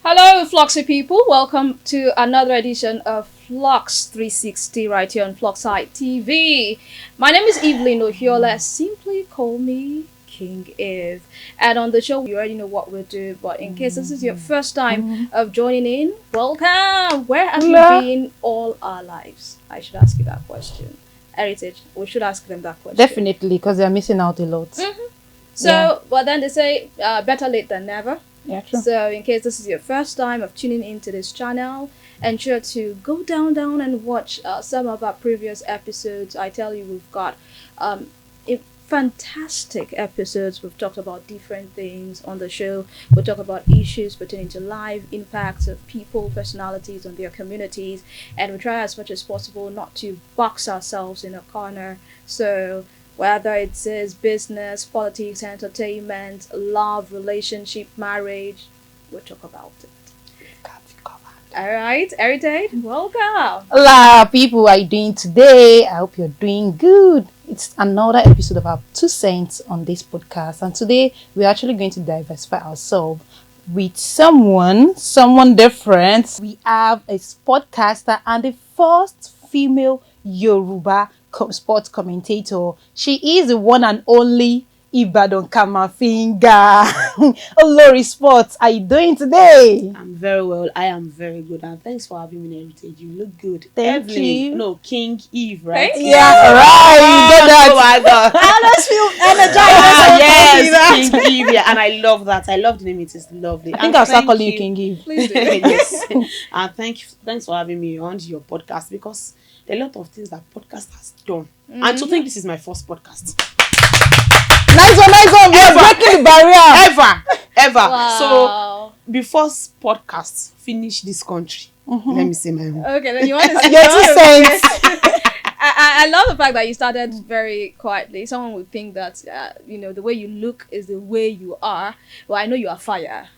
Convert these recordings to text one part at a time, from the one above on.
Hello, Fluxy people. Welcome to another edition of FLUX360 right here on FluxITV. My name is Evelyn Ohiola. Simply call me King Eve. And on the show, you already know what we'll do. But in case this is your first time of joining in, welcome. Where have you been all our lives? I should ask you that question. Heritage, we should ask them that question. Definitely, because they're missing out a lot. But then they say better late than never. Yeah, true. So in case this is your first time of tuning into this channel, ensure to go down and watch some of our previous episodes. I tell you, we've got fantastic episodes. We've talked about different things on the show. We'll talk about issues pertaining to life, impacts of people, personalities on their communities, and we try as much as possible not to box ourselves in a corner. So whether it says business, politics, entertainment, love, relationship, marriage, we'll talk about it. All right, Heritage, welcome. Hola, people, how are you doing today? I hope you're doing good. It's another episode of our 2 cents on this podcast, and today we're actually going to diversify ourselves with someone different. We have a sportcaster and the first female Yoruba sports commentator. She is the one and only Aderonke Olori Sports. How are you doing today? I'm very well. I am very good. And thanks for having me in Heritage. You look good. Thank you. No, King Eve, right? Thank you. Yeah, right. You did that. Oh my God. I Yes, King Eve. Yeah, and I love that. I love the name. It is lovely. I think I'll start calling you King Eve. Please do. Yes. And thanks for having me on your podcast, because there are a lot of things that podcast has done. And to think this is my first podcast. Nice one. You're breaking the barrier. Ever. Wow. So before podcasts finish this country, let me say my own. Okay, then you want to Your 2 cents. I love the fact that you started very quietly. Someone would think that, the way you look is the way you are. Well, I know you are fire.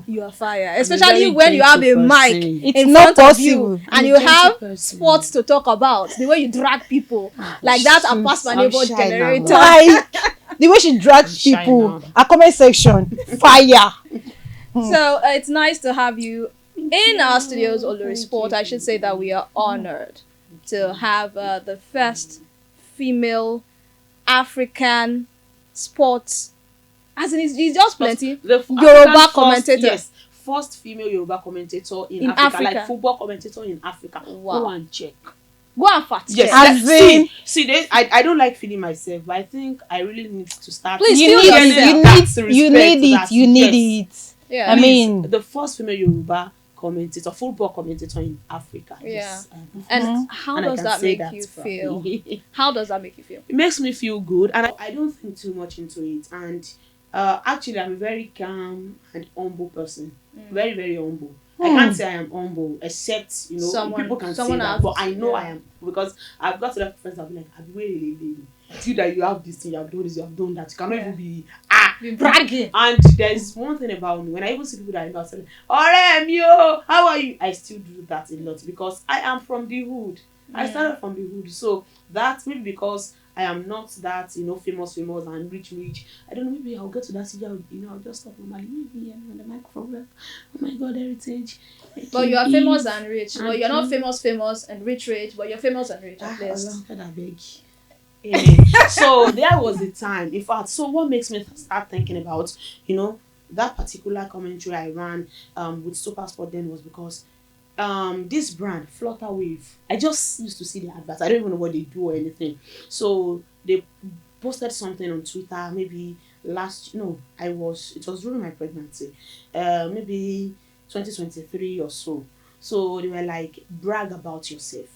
You are fire. Especially when you have a mic It's in not front of you possible. and you have sports to talk about. The way you drag people. Like that, I passed my neighbor shy now. generator. Like the way she drags Shine people. on. A comment section. Fire. So it's nice to have you in our studios, Olori Sports. I should say that we are honored to have the first female African sports. As in, it's just plenty. The Yoruba African commentator. Yes, first female Yoruba commentator in Africa, like football commentator in Africa. Wow. Go and check. Go and fact check. Yes, As in- I don't like feeling myself, but I think I really need to start. Please, You feel need yourself. you need it. Yeah. I mean, the first female Yoruba commentator, football commentator in Africa. Yeah. Yes, And how and I does can that say make you feel? proudly. How does that make you feel? It makes me feel good, and I don't think too much into it. And actually, I'm a very calm and humble person. Very, very humble. I can't say I am humble, except people can say that, but I know I am, because I've got a lot of friends that be like, "I'm really you that you have this thing, you have done this, you have done that. You cannot even be bragging." And there's one thing about me, when I even see people that are about saying, "Alright, yo, how are you?" I still do that a lot, because I am from the hood. I started from the hood, so that's maybe because I am not that famous and rich. I don't know, maybe I'll get to that stage. I'll just stop normally. Maybe on the microphone. Oh my God, Heritage. But you are famous and rich. But you're not famous and rich, but you're famous and rich at least. So there was the time. In fact, so what makes me start thinking about that particular commentary I ran with SuperSport then was because this brand Flutterwave, I just used to see the adverts. I don't even know what they do or anything. So they posted something on Twitter, maybe it was during my pregnancy, maybe 2023 or so. So they were like, brag about yourself.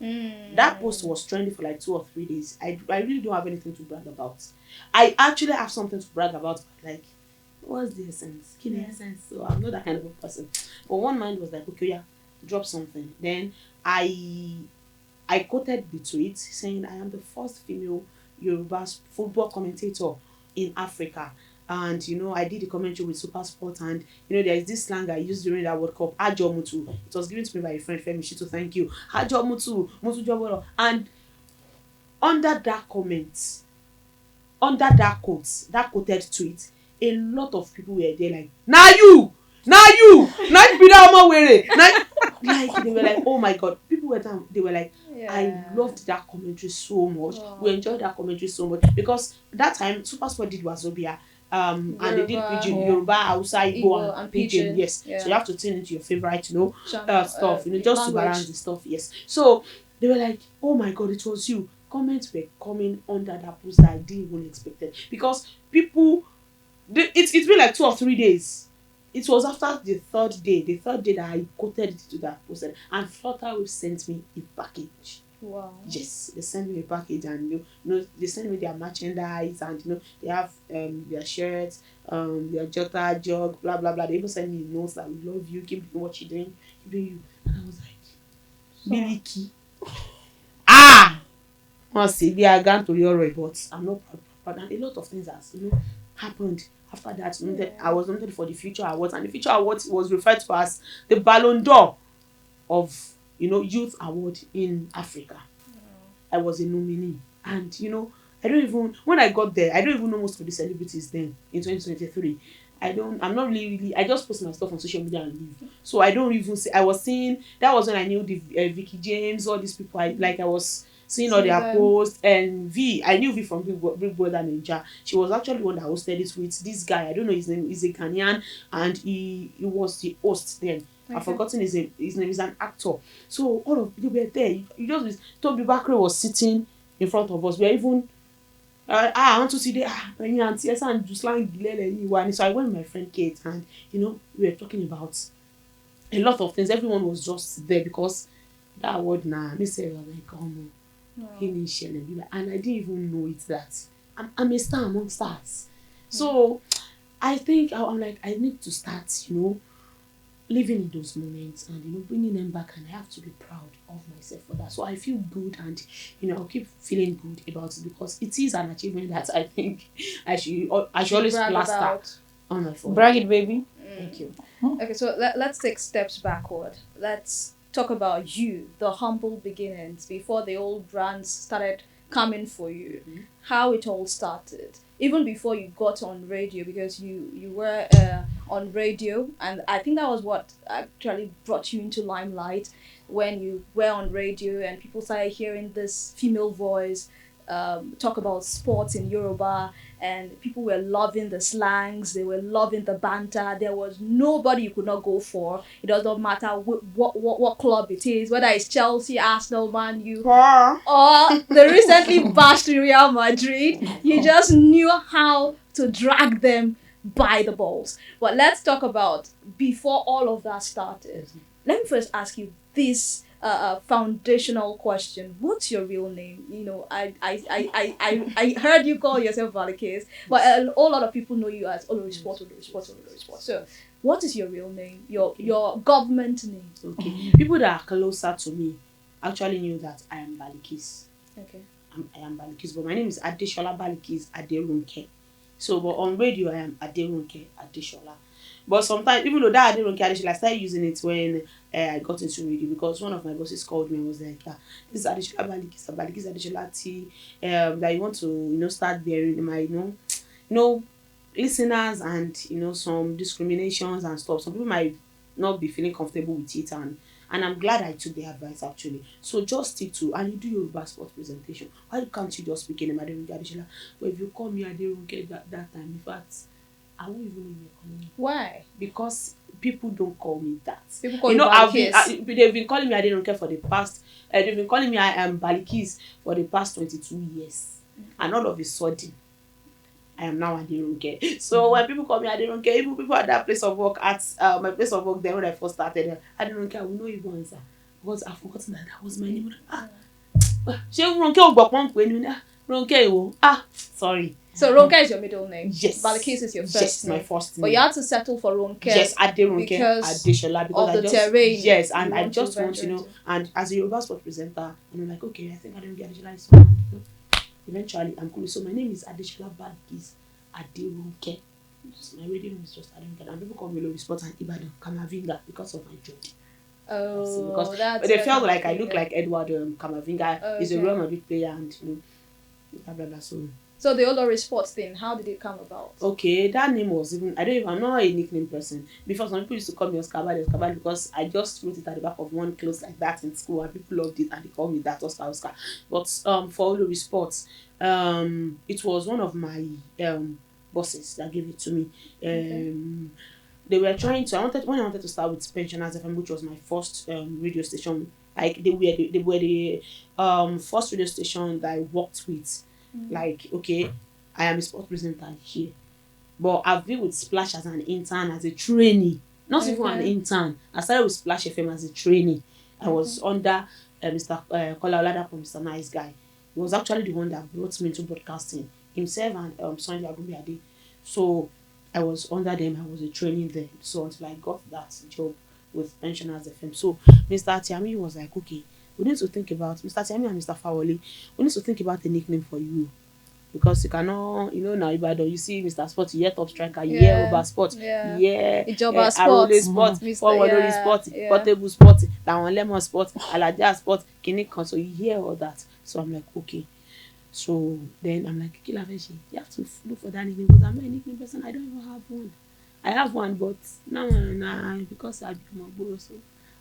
That post was trending for like 2 or 3 days. I really don't have anything to brag about. I actually have something to brag about, like, what's the essence? Give me essence. So I'm not that kind of a person. But one mind was like, okay, yeah, drop something. Then I quoted the tweet saying I am the first female Yoruba football commentator in Africa. And I did a commentary with SuperSport, and there is this slang I used during that World Cup, Ajo Mutu. It was given to me by a friend, Femi Shito, thank you. Ajo Mutu, Mutu Jobolo. And under that comment, under that quoted tweet, a lot of people were there like, now you Now you, not be that one way. Like they were like, oh my god, people were down. They were like, I loved that commentary so much. We enjoyed that commentary so much because that time SuperSport did Wazobia. And they did Pidgin, Yoruba, Hausa, Igbo, and Pidgin. Yes. Yeah. So you have to tune into your favorite, stuff, just to balance the stuff. Yes. So they were like, oh my god, it was you. Comments were coming under that post that I didn't even expect it because people, it's been like 2 or 3 days. It was after the third day that I quoted it to that post, and FLUX360 sent me a package. Wow. Yes, they sent me a package, and they sent me their merchandise, and they have their shirts, their jota jug, blah blah blah. They even sent me notes that we love you, keep doing what you're doing, keep doing you. And I was like, Miliki. Must see they are going to your but I'm not proud. And a lot of things has happened after that. I was nominated for the Future Awards, and the Future Awards was referred to as the Ballon d'Or of youth award in Africa. I was a nominee, and I don't even, when I got there, I don't even know most of the celebrities then in 2023. I'm not really, I just post my stuff on social media and leave. So I don't even see, I was seeing, that was when I knew the Vicky James, all these people, I was seeing all their posts, and I knew V from Big Brother Ninja. She was actually one that hosted it with this guy, I don't know his name, is a Ghanaian, and he was the host then. Okay. I've forgotten his name. His name is an actor. So all of you were there. You just Toby Bakre was sitting in front of us. We are even I want to see the auntie and just like so I went with my friend Kate, and we were talking about a lot of things. Everyone was just there because that word me say like and I didn't even know it that I'm a star among stars. So I think I'm like, I need to start living in those moments and bringing them back, and I have to be proud of myself for that. So I feel good, and I'll keep feeling good about it because it is an achievement that I think I should always plaster on my phone. Brag it, baby. Thank you. Okay, so let's take steps backward. Let's talk about you, the humble beginnings before the old brands started coming for you. How it all started, even before you got on radio, because you were on radio, and I think that was what actually brought you into limelight, when you were on radio and people started hearing this female voice talk about sports in Yoruba, and people were loving the slangs, they were loving the banter. There was nobody you could not go for. It does not matter what club it is, whether it's Chelsea, Arsenal, Man U, or the recently bashed Real Madrid. You just knew how to drag them by the balls. But let's talk about before all of that started. Let me first ask you this foundational question. What's your real name? I heard you call yourself Valikis, but a whole lot of people know you as Olori Sports. So what is your real name? Your government name? Okay. People that are closer to me actually knew that I am Balikis. Okay. I am Balikis, but my name is Adesola Balikis Aderonke. So, but on radio I am Aderonke Adesola. But sometimes, even though that Aderonke Adesola, I started using it when I got into radio, because one of my bosses called me and was like, this is Adesola Balikis Adesola T, that you want to, start bearing my, listeners, and, some discriminations and stuff. Some people might not be feeling comfortable with it, and I'm glad I took the advice actually. So just stick to, and you do your sports presentation. Why can't you just speak in Aderonke Adesola? But if you call me Aderonke that time, in fact, I won't even know you're calling me. Why? Because people don't call me that. People call you Balikis. They've been calling me Aderonke for the past. They've been calling me Balikis for the past 22 years, and all of a sudden, I am now Aderonke. So when people call me Aderonke, even people at that place of work, at my place of work, there when I first started, Aderonke, I will know you answer because I've forgotten that was my name. Sorry. So Ronke is your middle name. Yes. Balikis is your first name. Yes, my first name. But you had to settle for Ronke. Yes, Aderonke Adesola, because of the terrain. Yes, and I just want and as a Yoruba sport presenter, and I'm like, okay, I think Aderonke Adesola is fine. Eventually, I'm cool. So my name is Adesola Balikis Aderonke. My radio name is just Aderonke, and people call me Olori Sports and Ibadan Kamavinga because of my job. Oh, because that's they felt like I look like Edward Kamavinga. He's a Real Madrid player, and blah blah blah. So So the Olori Sports thing, how did it come about? Okay, that name was even, I'm not a nickname person. Before, some people used to call me Oscar Bali because I just wrote it at the back of one clothes like that in school, and people loved it and they called me that Oscar. But for Olori Sports, it was one of my bosses that gave it to me. They were trying to, when I wanted to start with Pensioners FM, which was my first radio station. Like they were the first radio station that I worked with. Like, okay, I am a sports presenter here, but I've been with Splash as an intern, as a trainee, not even an intern. I started with Splash FM as a trainee. I was under Mr. Kola Oladapo, Mr. Nice Guy. He was actually the one that brought me into broadcasting, himself and Sonny Agumiade. So I was under them. I was a trainee there. So until I got that job with Pensioners FM. So Mr. Tiami was like, okay, we need to think about Mr. Tiami and Mr. Fawoli. We need to think about a nickname for you, because you cannot, now Ibadan, you see Mr. Sports, you hear Top Striker, you hear Yoruba Sports, Yoruba Sports, Sports, Olori Sports, Portable Sports, that one Lemon Sports, Alaja Sports, Kinikon. So you hear all that. So I'm like, okay. So then I'm like, Kilaveshi, you have to look for that nickname, because I'm not a nickname person. I don't even have one. I have one, but now because I become a Boro, so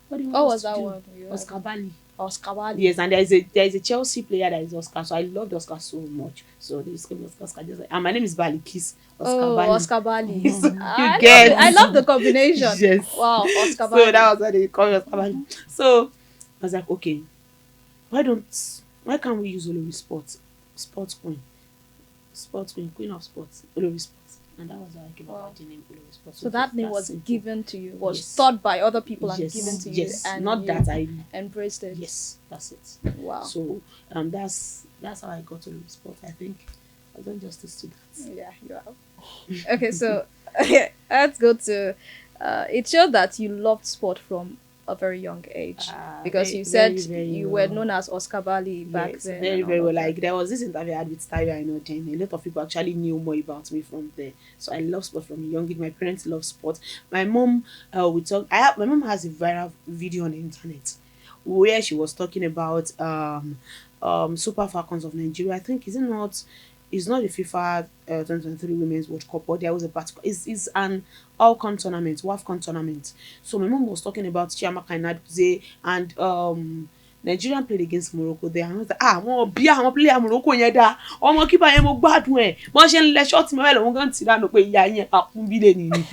what do you want? What was that one? Oscar Bali. Oscar Bali. Yes, and there is a Chelsea player that is Oscar, so I loved Oscar so much. So they just call me Oscar, just like, and my name is Bali Kiss. Oscar Bali. So I love the combination. Yes. Wow, Oscar Bali. So that was why they call me Oscar Bali. So I was like, okay, why can't we use Olori Sports, Sports Queen, Queen of Sports, Olori Sports. And that was how I came about the name Olori Sports. So that name was given to you, was thought by other people and given to you. Yes, and not that I embraced it. Yes, that's it. Wow. So that's how I got Olori Sports. I think I've done justice to that. Yeah, you have. Okay, so let's go to it showed that you loved sport from a very young age, because you said you were known as Oscar Bali back then. Very well. Like, there was this interview I had with Tayo, I know, then a lot of people actually knew more about me from there. So I love sport from a young age. My parents love sport. My mom, my mom has a viral video on the internet where she was talking about Super Falcons of Nigeria. I think it's not the FIFA 2023 Women's World Cup, but there was a particular, it's an Alcon tournament, WAFCON tournament. So my mom was talking about Chiamaka Inaduze, and Nigerian played against Morocco there, and I was like, àwọn player Morocco yẹn dá, ọmọ keeper yẹn mo gbádùn ẹ̀, wọ́n ṣe ń lẹ short mi wẹ́lẹ̀, wọ́n gan ti dànù pé ìyá yẹn àkúnbílẹ̀ nìyí.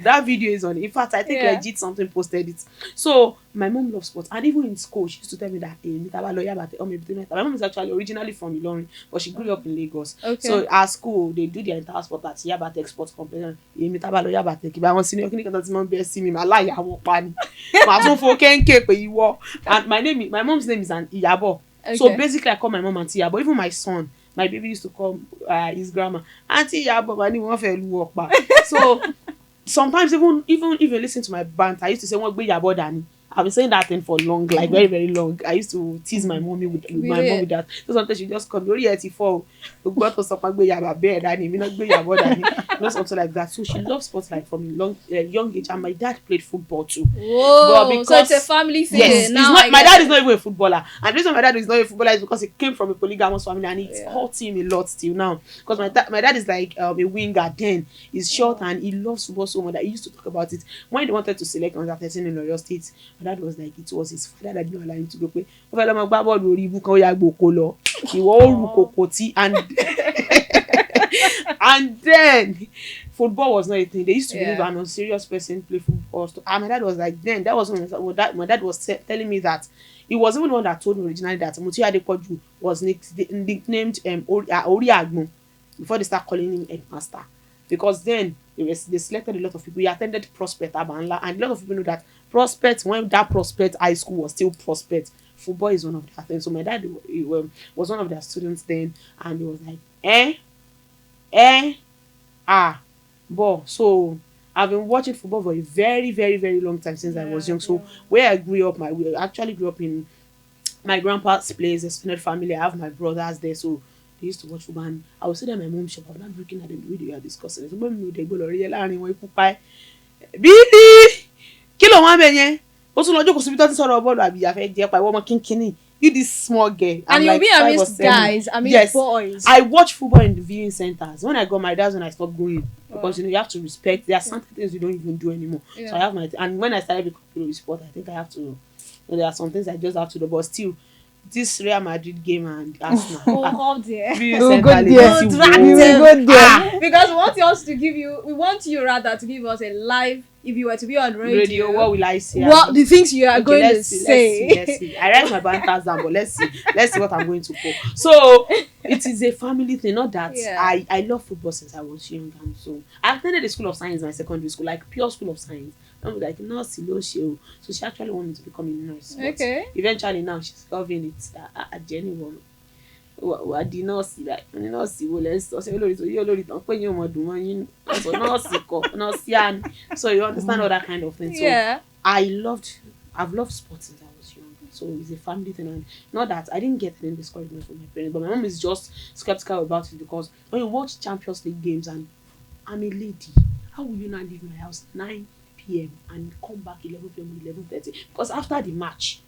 That video is on. In fact, I think Legit something posted it. So my mom loves sports, and even in school she used to tell me that my mom is actually originally from Ilorin, but she grew up in Lagos. Okay. So at school they do their entire sport at Yabate Sports Competition. Senior and my mom's name is Iyabo. Okay. So basically I call my mom Auntie Iyabo. Even my son, my baby used to call his grandma Auntie Iyabo. So sometimes even if you listen to my band, I used to say what Iyabo Dani. I've been saying that thing for long, like very, very long. I used to tease my mommy with my mom with that. So sometimes she just call me, something like that. So she loves sports like from a young age, and my dad played football too. Whoa, so it's a family thing. Yes, my dad is not even a footballer, and the reason my dad is not a footballer is because he came from a polygamous family, and it hurts him a lot still now. Because my dad is like a winger. Then he's short and he loves football so much that he used to talk about it when he wanted to select under 13 in Oyo State. My dad was like, it was his father that didn't allow him to go play. And then football was not a thing. They used to believe an unserious person play football. And my dad was like, then that was when my dad was telling me that he was even the one that told me originally that Muti Adepoju was nicknamed Ori Agbon before they start calling him headmaster. Because then they selected a lot of people. He attended Prospect Abanla, and a lot of people know that Prospect, when that Prospect High School was still Prospect, football is one of their things. So my dad was one of their students then, and he was like, ball. So I've been watching football for a very, very, very long time since I was young. So where I grew up, we actually grew up in my grandpa's place, extended family. I have my brothers there, so they used to watch football, and I would sit at my mom's shop. I would not be looking at them the way they were discussing it. Billy, kí ló wá bẹ yẹn? Ó tún lọ jókòó síbi tó ti sọ̀rọ̀ bọ́ọ̀lù àbí àfẹ́ jẹ́ pa ìwọ ọmọ kínkínní. You this small girl. And you'll be 5 or amidst 7. guys, amidst Yes. boys. I watch football in the viewing centers. When I got married, that's when I stopped going. Because you have to respect. There are certain things you don't even do anymore. Yeah. So I have and when I started becoming Olori Sports, I think I have to. There are some things I just have to do, but still, this Real Madrid game and Arsenal. We'll come there. viewing We'll center, go they there. let you Drag go. We will go there. Because we want you rather to give us a live, if you were to be on radio, What will I say? what the things you are Okay, going to let's say. Let's see. I write my banters down, but let's see what I'm going to put. So it is a family thing, not that I love football since I was young, and so I attended the School of Science, my secondary school, like pure School of Science. I was like nurse, so she actually wanted to become a nurse. Okay. Eventually now she's loving it. At Jenny one. Wà di nọ́ọ̀sì báyìí ní nọ́ọ̀sì wo lẹ́ ń sọ ṣé olórí tán pé yín ọmọdún mọ́ yín ọ̀sọ̀ nọ́ọ̀sì kọ nọ́ọ̀sì àná, so you understand all that kind of thing. So I've loved sports since I was young, so it's a family thing, and not that I didn't get any discouragement from my parents, but my mom is just skeptical about it because when you watch Champions League games and I'm a lady, how will you not leave my house 9 p.m. and come back 11 p.m. 11:30? Because after the match,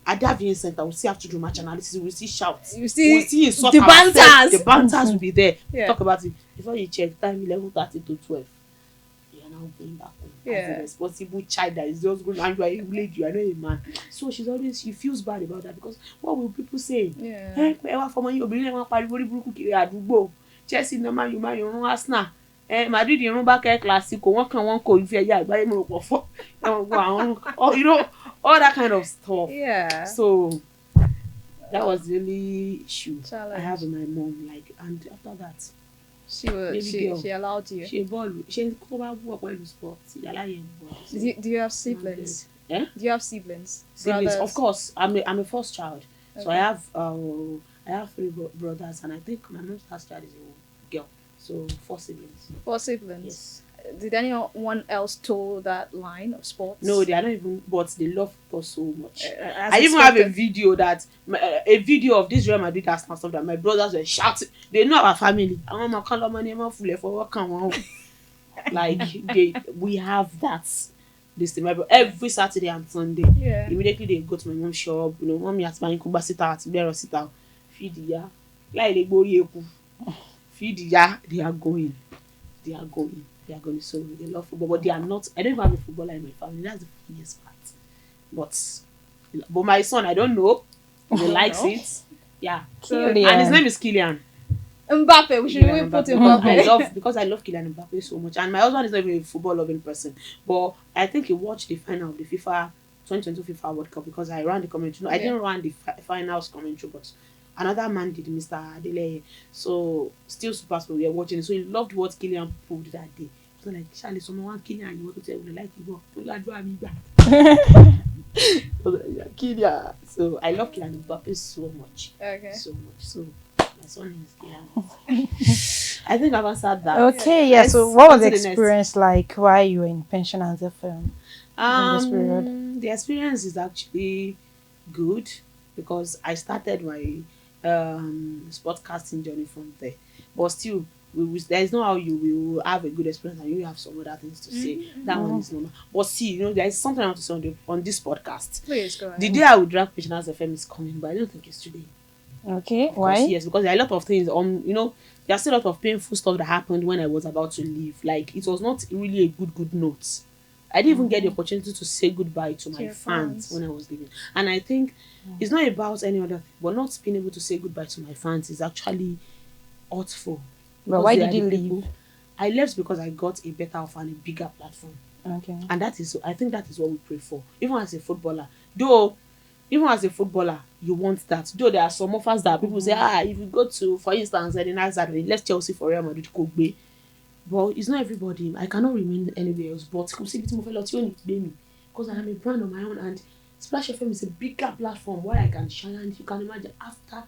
at that viewing center, we'll still have to do match analysis. We'll still shout. We'll still insult the ourselves. banters. The banters will be there. Talk about it. Before you check, time 11:30 to 12. You are now going back home. As a responsible child that is just going, and you are a lady, you are not a man. So she feels bad about that because what will people say? Chelsea no man, you Arsenal. Madrid Yoruba Classico, one call if you all that kind of stuff. So that was really issue I have with my mom, like, and after that she allowed you. Do you have siblings? Do you have siblings? Siblings, Brothers? of course. I'm a first child, so I have 3 brothers, and I think my mom's last child is a girl. So 4 siblings. 4 siblings. Yes. Did anyone else toe that line of sports? No, they are not even. But they love football so much. I even have a video of this Real Madrid Arsenal stuff that my brothers were shouting. They know our family. Like we have that. This thing, every Saturday and Sunday. Immediately they go to my mom's shop. Mommy has buying kuba sit out, feed the ya. Like they go feed the ya. They are going. So they love football, but they are not. I don't even have a footballer in my family. That's the funniest part. But my son, I don't know. He likes it. Yeah. Kylian. And his name is Kylian Mbappe. We should really put Mbappe. Because I love Kylian Mbappe so much. And my husband is not even a football loving person, but I think he watched the final of the FIFA 2022 FIFA World Cup because I ran the commentary. No, I didn't run the finals commentary, but another man did, Mr. Aderonke. So still super sport, we were watching it. So he loved what Kylian proved that day. So like, Charlie, someone Kylian, you want to tell me like you go. Kylian. So I love Kylian Mbappe so much. Okay. So much. So my son is Kylian. I think I've answered that. Okay, yeah. So what was the experience like while you were in pension as a film in this period? The experience is actually good because I started my sportscasting journey from there, but still there is no how you will have a good experience and you have some other things to say. That one is normal, but see, there is something I want to say on this podcast. Please go ahead. The day I will drag Pensioners FM is coming, but I don't think it's today. Okay, why? Yes, because there are a lot of things there's still a lot of painful stuff that happened when I was about to leave. Like, it was not really a good note. I didn't even get the opportunity to say goodbye to my fans when I was leaving. And I think it's not about any other thing, but not being able to say goodbye to my fans is actually hurtful. But why did you leave? I left because I got a better offer and a bigger platform. Okay. And I think that is what we pray for. Even as a footballer, you want that. Though there are some offers that people say, if you go to, for instance, let's Chelsea for Real Madrid, but it's not everybody. I cannot remain anywhere else. But because I am a brand on my own, and Splash FM is a bigger platform where I can shine. And you can imagine, after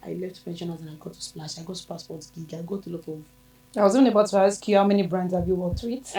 I left Pensioners and I got to Splash, I got Super Sports Gig, I got a lot of. I was even about to ask you, how many brands have you worked with?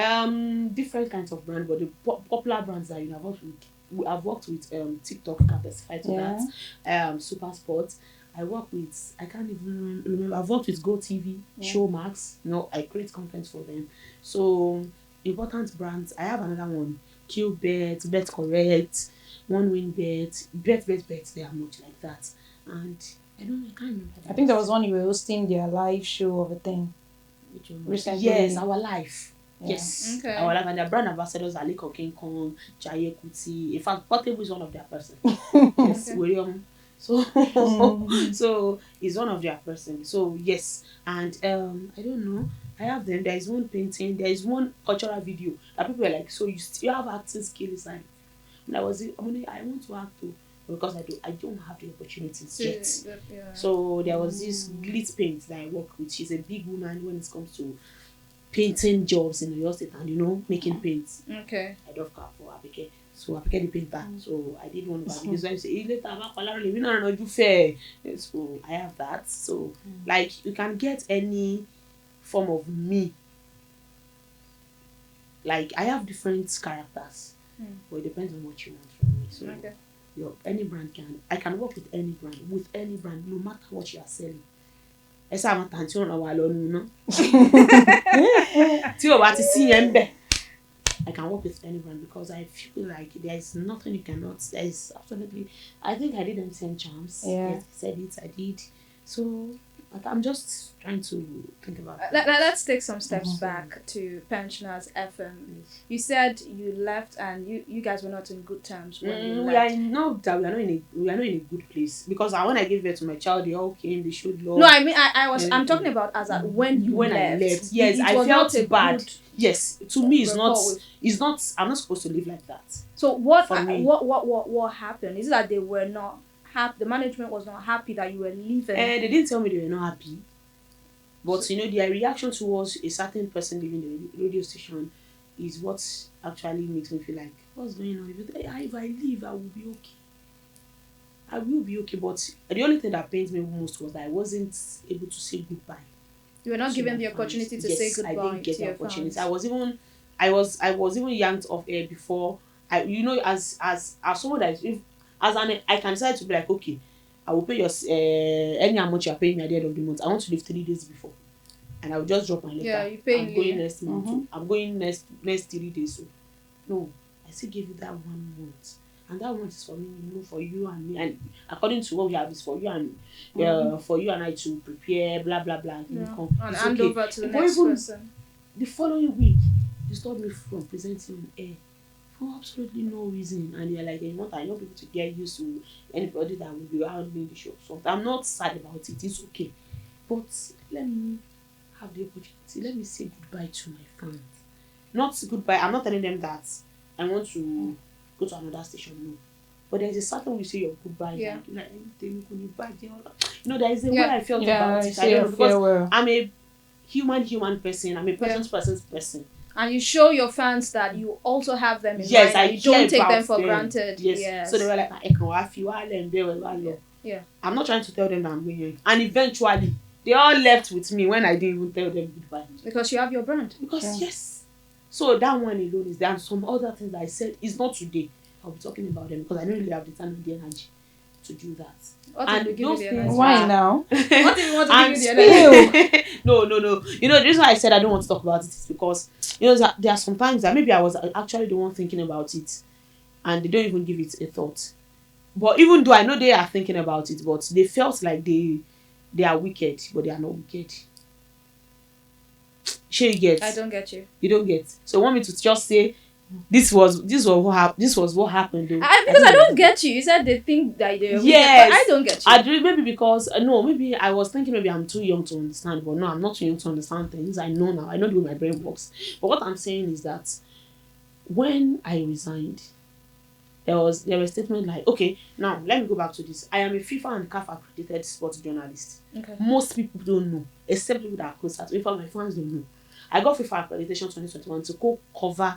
Different kinds of brands, but the popular brands that I've worked with TikTok, can testify to that. Super Sports. I work with, I can't even remember. I've worked with GoTV, Showmax. I create content for them. So important brands. I have another one, QBet, Bet Correct. one win bet. They are much like that. And I can't remember. I think there was one you were hosting their live show of a thing. Which one? Recently. Yes, our life. Yeah. Yes. Okay. Our life, and their brand ambassadors are Liko King Kong, Jaye Kuti. In fact, Portable is one of their person. Yes, Okay. William. So so he's one of their person. So yes. And I don't know. I have them. There is one painting, there is one cultural video that people were like, so you still have acting skills. And when I want to act too, because I don't have the opportunities yet. Yeah. So there was this glit paint that I work with. She's a big woman when it comes to painting jobs in Oyo State and making paints. Okay. I love her for Abike. So Abike the painter. So I did one of her videos. So I say, later we don't do fair. So I have that. So like you can get any form of me. Like I have different characters. But it depends on what you want from me. So Okay. any brand I can work with any brand, no matter what you are selling. Ẹ sáà máa tàn tí wọ́n wà lọ́nu ná. Tí o bá ti sí yẹn bẹ̀, I can work with any brand because I feel like there is nothing you cannot. There is absolutely. I think I did MTN Charms. Yeah. Yes, I said it. I did. So I'm just trying to think about it. Let's take some steps back to Pensioners FM. You said you left and you guys were not in good terms when you We left. are not in a good place because when I gave birth to my child, they all came. They showed love. No, I mean I'm talking about as at when you when left. I left, yes, It I was felt not a bad. good Yes, to me, rapport with- it's not. I'm not supposed to live like that. So what For me. what happened? Is it that they were not happy? The management was not happy that you were leaving. They didn't tell me they were not happy, but their reaction towards a certain person leaving the radio station is what actually makes me feel like what's going on. If I leave, I will be okay. I will be okay, but the only thing that pains me most was that I wasn't able to say goodbye. You were not to given my the fans. opportunity to Yes, say goodbye I didn't get to the your opportunity. fans. I was even yanked off air before. As someone that I can decide to be like, okay, I will pay your any amount you are paying me at the end of the month. I want to leave 3 days before, and I will just drop my letter. Yeah, you pay I'm going me. next month. I'm going next 3 days. So no, I still gave you that 1 month. And that one is for me, for you and me. And according to what we have, is for you and I to prepare, blah blah blah. Yeah. Come. And It's hand okay. over to the But next even person. the following week, they stopped me from presenting on air for absolutely no reason. And they're like, I want people to get used to anybody that will be handling the show. So I'm not sad about it. It's okay. But let me have the opportunity. Let me say goodbye to my fans. Not goodbye. I'm not telling them that I want to go to another station. No. But there's a certain way you say your goodbye. Yeah. There is a way I felt about it. I don't know, because farewell. I'm a human person. I'm a person's person. And you show your fans that you also have them in Yes, mind. I And you don't care take them about for them. granted. Yes. So they were like, I can feel Yeah. I'm not trying to tell them that I'm going. And eventually, they all left with me when I didn't even tell them goodbye. Because you have your brand. Because yes. So that one alone is there. And some other things that I said is not today. I'll be talking about them because I don't really have the time and the energy to do that. What And if we give you those the things energy? Why now? What if you want to And give you the energy? no. The reason why I said I don't want to talk about it is because there are some times that maybe I was actually the one thinking about it, and they don't even give it a thought. But even though I know they are thinking about it, but they felt like they are wicked, but they are not wicked. Sure, you get. I don't get you. You don't get. So you want me to just say this was what happened. Though. Because I don't get you. You said they think that they're wicked, Yes. but I don't get you. I do, maybe because maybe I was thinking maybe I'm too young to understand, but no, I'm not too young to understand things. I know now. I know the way my brain works. But what I'm saying is that when I resigned, there was a statement like, okay, now let me go back to this. I am a FIFA and CAF accredited sports journalist. Okay. Most people don't know, except people that are closer to me. My fans don't know. I got FIFA accreditation 2021 to go cover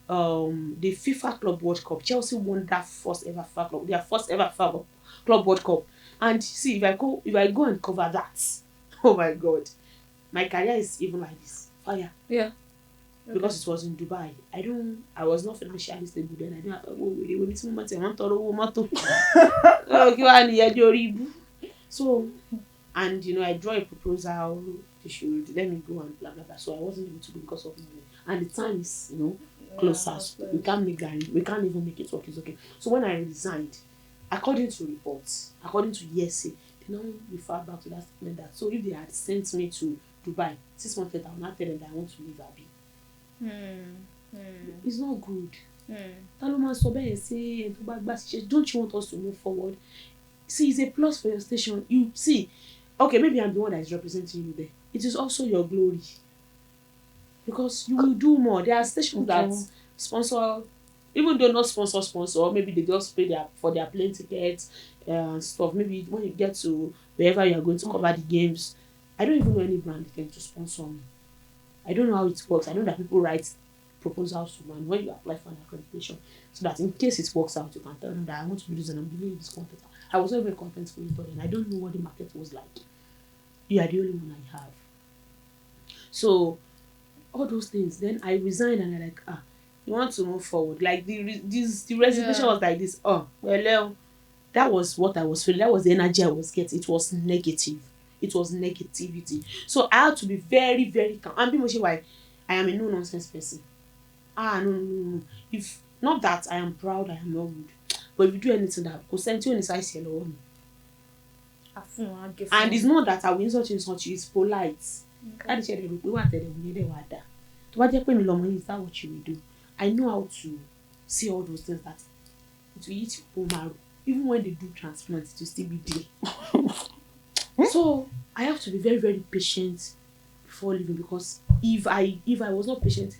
the FIFA Club World Cup. Chelsea won that first ever FIFA Club World Cup. And see, if I go and cover that, oh my God, my career is even like this, fire. Yeah. Okay. Because it was in Dubai. I was not financially stable then. I didn't have so, and I draw a proposal. They should let me go and blah blah blah. So I wasn't able to go because of money. And the time is closer. House We close. can't make that. We can't even make it work. It's okay. So when I resigned, according to reports, according to ESA, they now refer back to that statement that so if they had sent me to Dubai 6 months later, I will not tell them that I want to leave Abi. It's not good. Taloma Sobe say don't you want us to move forward? See, it's a plus for your station. You see, okay, maybe I'm the one that is representing you there. It is also your glory. Because you will do more. There are stations that sponsor, even though not sponsor, maybe they just pay for their plane tickets and stuff. Maybe when you get to wherever you are going to cover the games, I don't even know any brand that can to sponsor me. I don't know how it works. I know that people write proposals to man when you apply for an accreditation, so that in case it works out, you can tell them that I want to be this and I'm giving you this content. I was not even content for it, but then I don't know what the market was like. You are the only one I have. So all those things. Then I resigned and I'm like, you want to move forward? Like the resignation was like this. Oh, well, that was what I was feeling. That was the energy I was getting. It was negative. It was negativity. So I had to be very, very calm. And people say why I am a no nonsense person. No. If not that I am proud, I am not rude. But if you do anything that goes send you on the side, say hello. And it's not that I will insult you, it's polite. That is what we want to do. Is that what you will do? I know how to see all those things that it will eat your bone marrow. Even when they do transplant, it will still be there. So I have to be very, very patient before leaving, because if I was not patient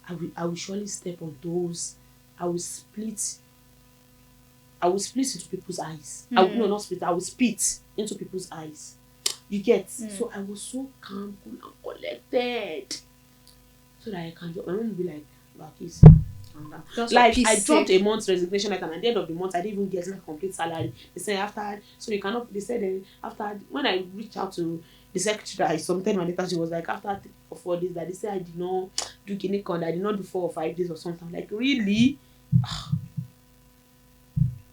enough, I will surely step on those. I will split into people's eyes. I will spit into people's eyes. You get? So I was so calm, cool, and collected. So that I can my mom will be like, please, calm down. Like I dropped a month's resignation letter, and at the end of the month I didn't even get my complete salary. They said after when I reached out to the secretary, I submitted my letter, she was like, after 3 or 4 days that they said I did not do guinea corn, I did not do 4 or 5 days or something. I'm like, really?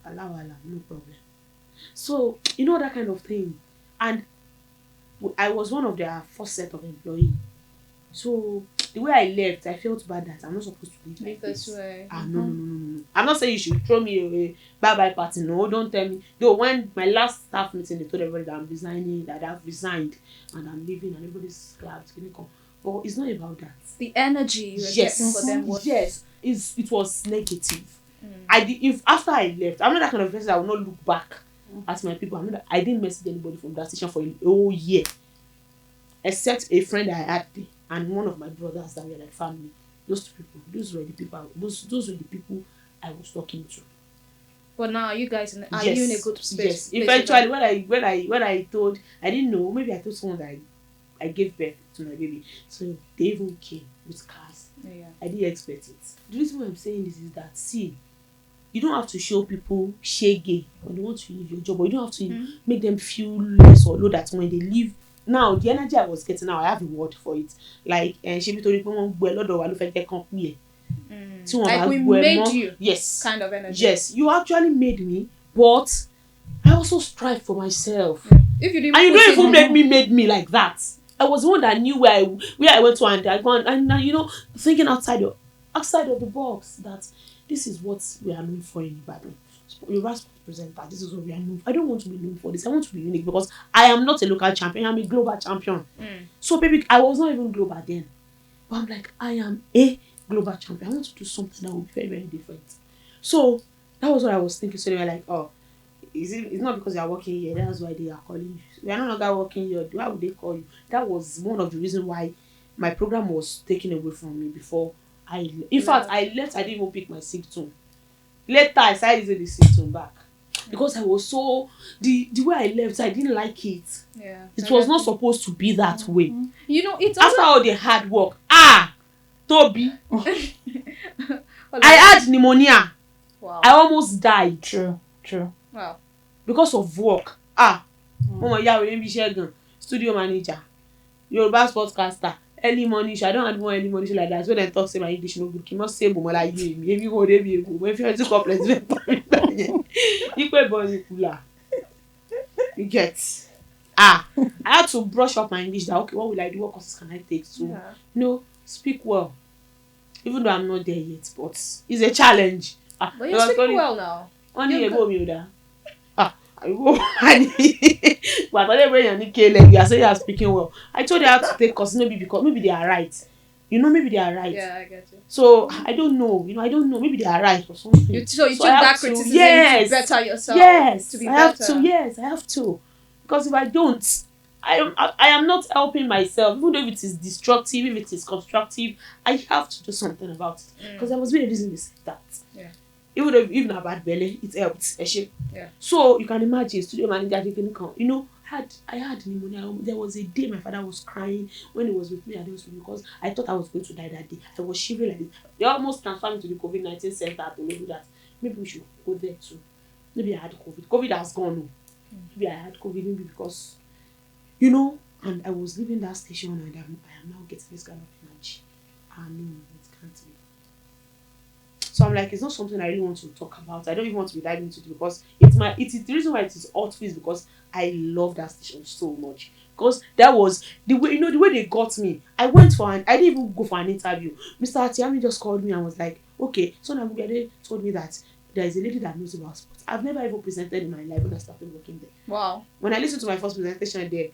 Allah, no problem. So that kind of thing. And I was one of their first set of employees. So the way I left, I felt bad that I'm not supposed to leave like this. Way. No. I'm not saying you should throw me away, bye party. No, don't tell me. Though when my last staff meeting, they told everybody that I'm resigning, that I've resigned and I'm leaving, and everybody's glad. But it's not about that. The energy you were getting for them was it was negative. If after I left, I'm not that kind of person that will not look back at my people. I didn't message anybody from that station for a whole year, except a friend I had there and one of my brothers that were like family. Those were the people I was talking to. But now you guys are you in a good space? Yes. Eventually, when I told, I didn't know. Maybe I told someone that I gave birth to my baby, so they even came with cars. Yeah. I didn't expect it. The reason why I'm saying this is that, see, you don't have to show people shege when they want to leave your job, or you don't have to make them feel less or low that when they leave. Now, the energy I was getting now, I have a word for it. Like, she be told me, like we made you. Yes. Kind of energy. Yes, you actually made me, but I also strive for myself. If you didn't, and you don't even made me like that. I was the one that knew where I went to, and I gone and thinking outside of the box, that this is what we are known for in Ibadan. Yoruba Sports presenter, this is what we are known for. I don't want to be known for this. I want to be unique, because I am not a local champion. I am a global champion. So baby, I was not even global then, but I'm like, I am a global champion. I want to do something that will be very, very different. So that was what I was thinking. So they were like, it's not because you are working here, that's why they are calling you. We are no longer working here. Why would they call you? That was one of the reasons why my program was taken away from me before in fact, I left. I didn't even pick my sick tone. Later, I started using the sick tone back, because I was so the way I left, I didn't like it. Yeah, it was not supposed to be that way. It's after all the hard work. Toby, I had pneumonia. Wow. I almost died. True. Wow. Because of work. Studio manager, Yoruba sportscaster, early morning show. I don't have more early morning show like that. So when I talk, say my English no good. You must say bomo like you. Maybe go there be go. If you want to complex, you pay body cooler. You get. I had to brush up my English. That okay, what will I do? What courses can I take to speak well? even though I'm not there yet, but it's a challenge. But you're speaking well now. Only You're a go me that. I go. But everybody you are saying you are speaking well. I told you how to take course, because maybe they are right. Maybe they are right. Yeah, I get it. So I don't know. I don't know. Maybe they are right or something. So you took I that criticism yes, to better yourself. Yes, To be I better. have to. Yes, I have to. Because if I don't, I am not helping myself. Even though if it is destructive, if it is constructive, I have to do something about it. Because I was really reason they said that. Yeah. Even though even a bad belly, it helped. Yeah. So you can imagine, studio manager taking come. I had pneumonia. There was a day my father was crying when he was with me at the hospital because I thought I was going to die that day. I was shivering like this. They almost transferred me to the COVID-19 center to do that. Maybe we should go there too. Maybe I had COVID. COVID has gone. Maybe I had COVID maybe because, and I was leaving that station and I am now getting this kind of energy. No, it can't be. So I'm like, it's not something I really want to talk about. I don't even want to be diving into it because it's the reason why it is hot is because I love that station so much. Because that was the way, the way they got me. I didn't even go for an interview. Mr. Atiami just called me and was like, okay, so Nagubede told me that there is a lady that knows about sports. I've never ever presented in my life when I started working there. Wow. When I listened to my first presentation there,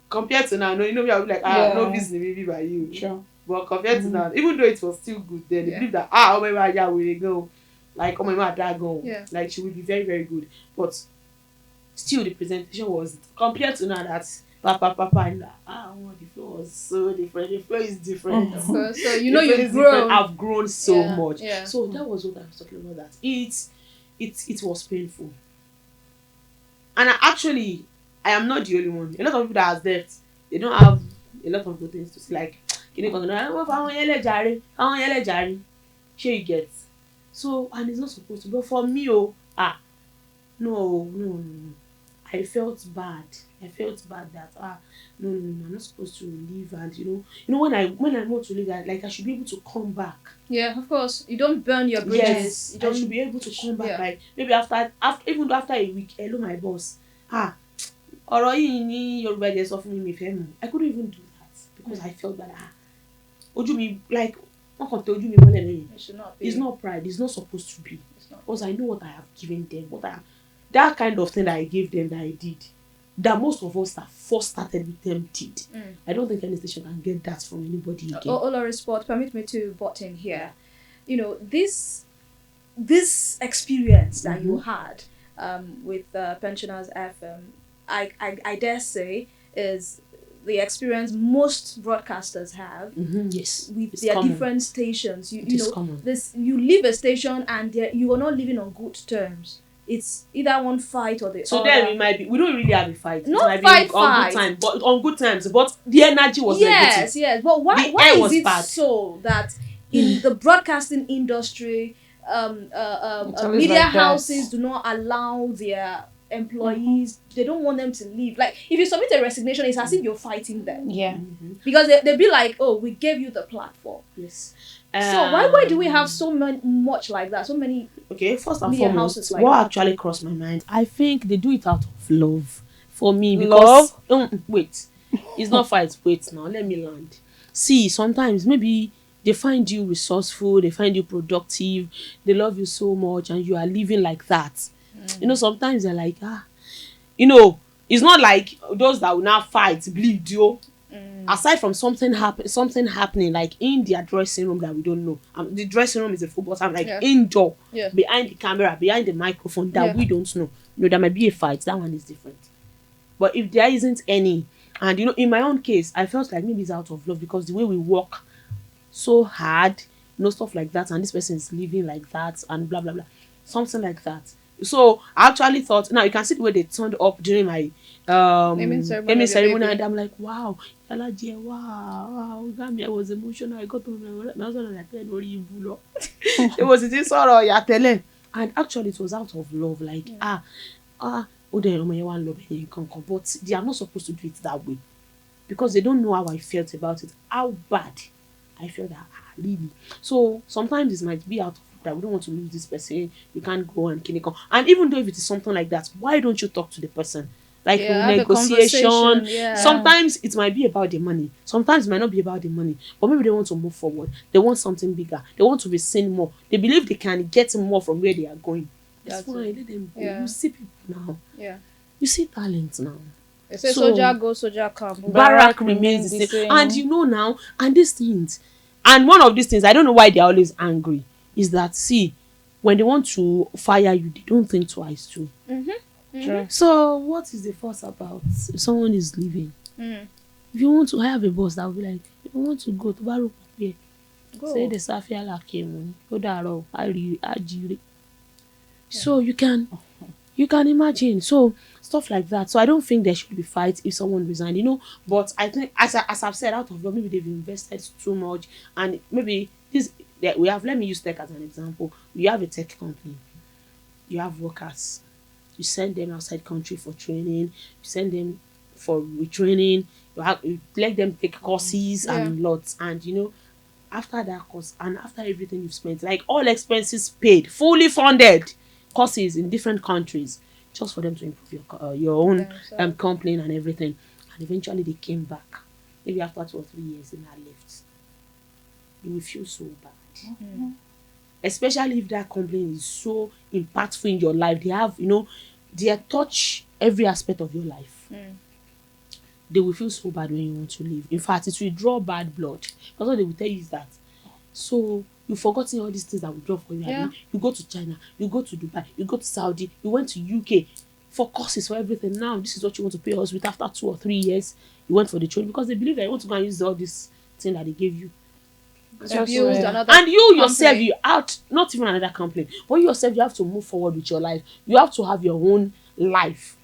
compared to now, me, I'll be like, no business maybe by you. Sure. But compared to now, even though it was still good then, they believe that, oh my god, yeah, we go. Like, oh my god, that go. Yeah. Like, she will be very, very good. But still, the presentation was, compared to now, that's papa, and the flow was so different. The flow is different. So you've grown. I've grown so much. Yeah. So that was what I was talking about. That it was painful. And I am not the only one. A lot of people that are left, they don't have a lot of good things to say. Like, sure you get. So, and it's not supposed to. But for me, no. I felt bad. That no, I'm not supposed to leave. And when I want to leave, like I should be able to come back. Yeah, of course. You don't burn your bridges. Yes, I should be able to come back. Like maybe after a week. Hello, my boss. Ọ̀rọ̀ yìí ní Yoruba dey sọ fún mi fẹ́ mọ̀. I couldn't even do that because I felt that ojú mi like wọ́n kàn tẹ ojú mi mọ́lẹ̀ lẹ́yìn. It should not be. It's not pride. It's not supposed to be. Because I know what I have given them. That kind of thing that I gave them that I did. That most of us that first started with them did. I don't think any station can get that from anybody again. Olori Sports, permit me to butt in here. This experience that you had with Pensioners FM, I dare say, is the experience most broadcasters have. Yes, with it's their common. different stations. You know, common. You leave a station and you are not living on good terms. It's either one fight or the other. So then we don't really have a fight. Not it might fight. Good time, but on good times. But the energy was negative. Yes. But why is it bad. so that in the broadcasting industry, media houses do not allow their employees, they don't want them to leave. Like if you submit a resignation, it's as if you're fighting them. Yeah. Because they'll be like, oh, we gave you the platform. Yes. So why do we have so much like that? So many. Okay, first and media foremost, houses like what that. actually crossed my mind, I think they do it out of love for me because wait, it's not fight. Wait now, let me land. See, sometimes maybe they find you resourceful, they find you productive, they love you so much, and you are living like that. Sometimes they're like, it's not like those that will now fight, bleed you. Aside from something happening, like in their dressing room that we don't know. The dressing room is a football time, like indoor, behind the camera, behind the microphone that we don't know. There might be a fight. That one is different. But if there isn't any, and in my own case, I felt like maybe it's out of love because the way we work so hard, stuff like that, and this person is living like that, and blah blah blah, something like that. So I actually thought, now you can see the way they turned up during my naming ceremony, and I'm like, wow, wow, I was emotional. I got to my husband was like, it was this sort of and actually it was out of love, like but they are not supposed to do it that way because they don't know how I felt about it, how bad I felt that really. So sometimes it might be out of that we don't want to lose this person, you can't go and kill it. And even though if it is something like that, why don't you talk to the person like have a negotiation. conversation, yeah. Sometimes it might be about the money. Sometimes it might not be about the money. But maybe they want to move forward. They want something bigger. They want to be seen more. They believe they can get more from where they are going. That's fine. Let them go. Yeah. You see people now. Yeah. You see talent now. They say So, soldier go, soldier come. Barack remains the same. And you know now, and these things, and one of these things, I don't know why they're always angry, is that, see, when they want to fire you, they don't think twice too. True. So what is the fuss about if someone is leaving? If you want to have a boss that will be like, if you want to go to Baru, Go. say the Safia Lakim, go daro, Ajiri. So you can imagine. So stuff like that. So I don't think there should be fights if someone resigned, But I think, as I've said, out of love, maybe they've invested too much, and maybe this that we have. Let me use tech as an example. You have a tech company, you have workers, you send them outside country for training, you send them for retraining, you let them take courses and lots, and after that course and after everything you've spent, like all expenses paid, fully funded courses in different countries, just for them to improve your own company and everything. And eventually they came back. Maybe after 2 or 3 years they now left. You will feel so bad. Especially if that company is so impactful in your life. They have, they touch every aspect of your life. They will feel so bad when you want to leave. In fact, it will draw bad blood. Because what they will tell you is that, so you've forgotten all these things that will draw for you. Yeah. You go to China, you go to Dubai, you go to Saudi, you went to UK for courses, for everything. Now, this is what you want to pay us with after 2 or 3 years. You went for the training because they believe that you want to go and use all this thing that they gave you. And you Yourself, you out, not even another company, but you yourself, you have to move forward with your life. You have to have your own life.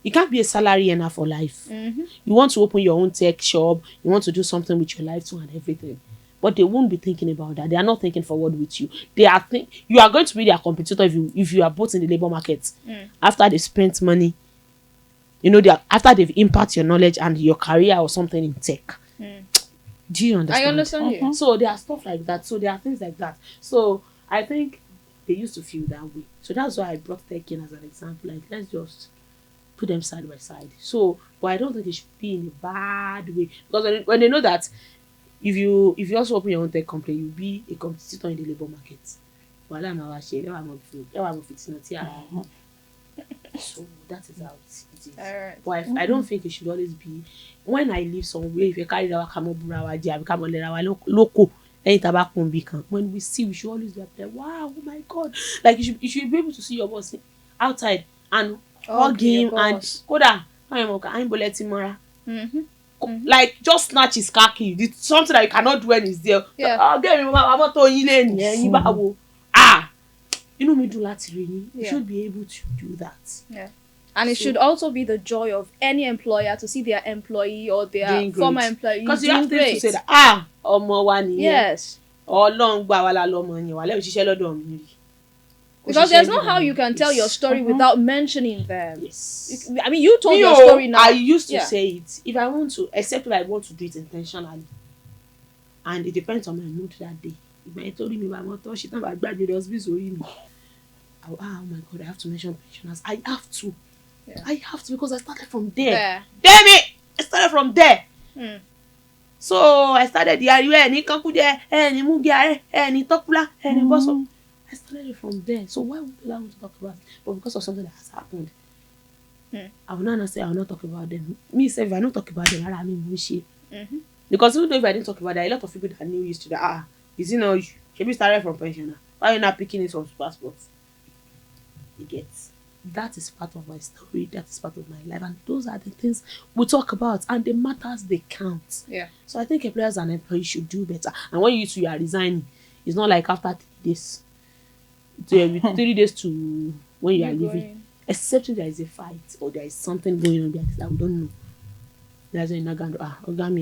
You can't be a salary earner for life. You want to open your own tech shop, you want to do something with your life too and everything. But they won't be thinking about that. They are not thinking forward with you. You are going to be their competitor if you are both in the labor market. After they spent money, after they've impacted your knowledge and your career or something in tech. Do you understand? I understand you. So there are stuff like that. So there are things like that. So I think they used to feel that way. So that's why I brought tech in as an example. Like, let's just put them side by side. So, but I don't think it should be in a bad way, because when they know that if you also open your own tech company, you'll be a competitor in the labor market. So that is how it is. Alright. But I don't think it should always be when I leave somewhere. If you carry our local, when we see, we should always be like, wow, oh my God, like you should be able to see your boss outside and hug him and like just snatch his car key. It's something that you cannot do when he's there. You should be able to do that. Yeah. And it should also be the joy of any employer to see their employee or their former employee because you have to say that yes. Because there's no how you can tell your story without mentioning them. Yes. I mean, you told your story now. I used to say it. If I want to, except if I want to do it intentionally. And it depends on my mood that day. If I told me about my thought, she thought about graduate oh my God, I have to mention pensioners. I have to. Yeah. I have to, because I started from there. Yeah. Damn it! I started from there. So I started the I started it from there. So why would I want to talk about it? But because of something that has happened. I will not say I will not talk about them. Me say if I don't talk about them, I mean bullshit. Because even though if I didn't talk about that, a lot of people that knew used to that is she started from pensioner. Why are you not picking it from passports? You get. That is part of my story. That is part of my life. And those are the things we talk about. And the matters, they count. Yeah. So I think employers and employees should do better. And when you are resigning, it's not like after 3 days. 3 days to when you are leaving. Except if there is a fight or there is something going on that we don't know. That's when you're not going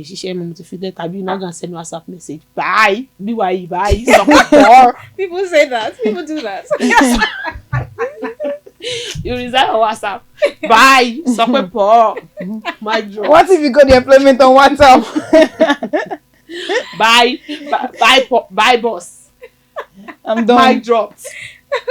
to she share my motivated. You're not going to send WhatsApp message. Bye. Bye. People say that. People do that. Yes. You resign on WhatsApp. Bye. My job. What if you got the employment on WhatsApp? Bye, boss. I'm done. Mic dropped.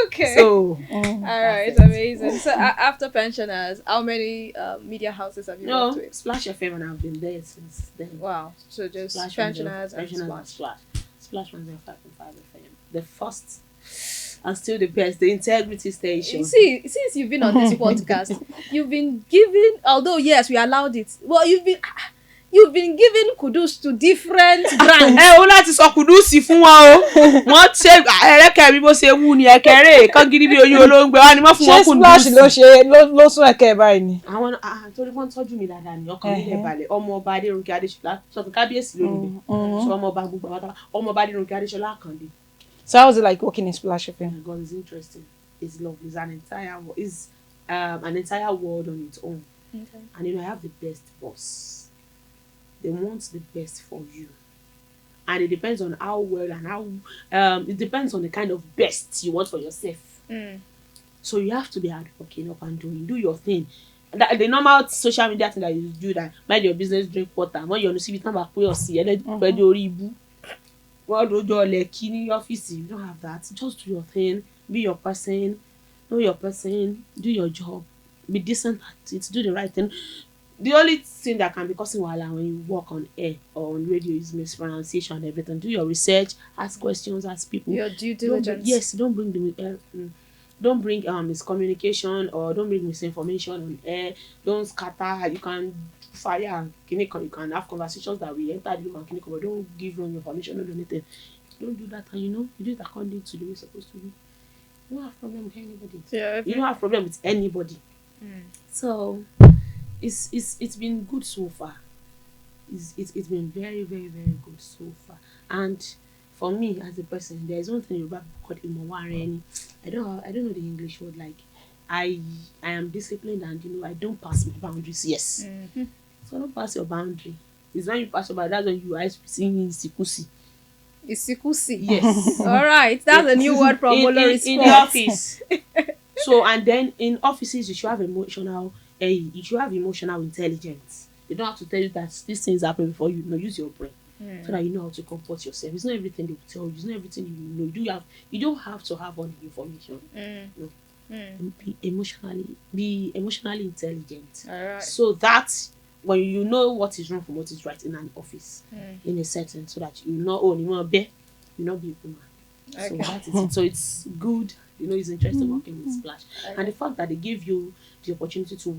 Okay. So All right, amazing. So after pensioners, how many media houses have you worked with? Splash FM, and I've been there since then. Wow. So just Splash pensioners and Splash. Splash 105.5 FM. The first and still the best, the integrity station. You see, since you've been on this podcast, you've been given, although yes, we allowed it. Well, you've been given kudos to different brands. Ó láti sọ kùdùsì fún wọn o. Wọ́n ṣe ẹ̀rẹ́kẹ̀ bí bó ṣe wù ní ẹ̀kẹ́rẹ́ kan gidi bí oyún olóńgbẹ wá ni wọ́n fún wọn kùdùsì. Splash ló sún ẹ̀kẹ́ báyìí ni. Àwọn torí wọ́n tọ́jú mi dáadáa ní ọkàn mi lè balẹ̀. Ọmọ ọba Aderonke Adesola sọ fún kábíyèsí lónìí. So ọmọ ọba gbogbo àwọn ọmọ ọba Aderonke Adesola Akande. So how was it like working in Splash FM? Oh my God, it's interesting. It's lovely. It's an entire world on its own. Okay. And I have the best boss. They want the best for you, and it depends on how well and how it depends on the kind of best you want for yourself. So you have to be hardworking up and do your thing. The normal social media thing that you do, that mind your business, drink water. When you see it, number or see what do you like in your office? You don't have that. Just do your thing. Be your person. Know your person. Do your job. Be decent at it. Do the right thing. The only thing that can be causing wahala when you work on air or on radio is mispronunciation and everything. Do your research, ask questions, ask people. Your due diligence. Don't bring miscommunication, or don't bring misinformation on air. Don't scatter. You can fire. You can have conversations that we enter the room, but don't give wrong information. Don't do anything. Don't do that, and you do it according to the way it's supposed to be. You don't have problem with anybody. Yeah. You don't have problem with anybody. So it's been good so far. It's been very, very, very good so far. And for me as a person, there is one thing Yoruba called imoware. I don't know the English word. Like I am disciplined, and I don't pass my boundaries. Yes. So don't pass your boundary. It's when you pass your boundary, that's when you are seeing isikusi. Isikusi. Yes. All right, that's a new word from Olori Sports. In the office. So, and then in offices you should have emotional intelligence. They don't have to tell you that these things happen before you know. Use your brain so that you know how to comport yourself. It's not everything they will tell you. It's not everything you know. You don't have to have all the information. No. Be emotionally intelligent. All right. So that when you know what is wrong from what is right in an office, in a setting, so that you know, you want to be a woman. Okay. So that is it. So it's good. It's interesting working with Splash. Okay. And the fact that they give you the opportunity to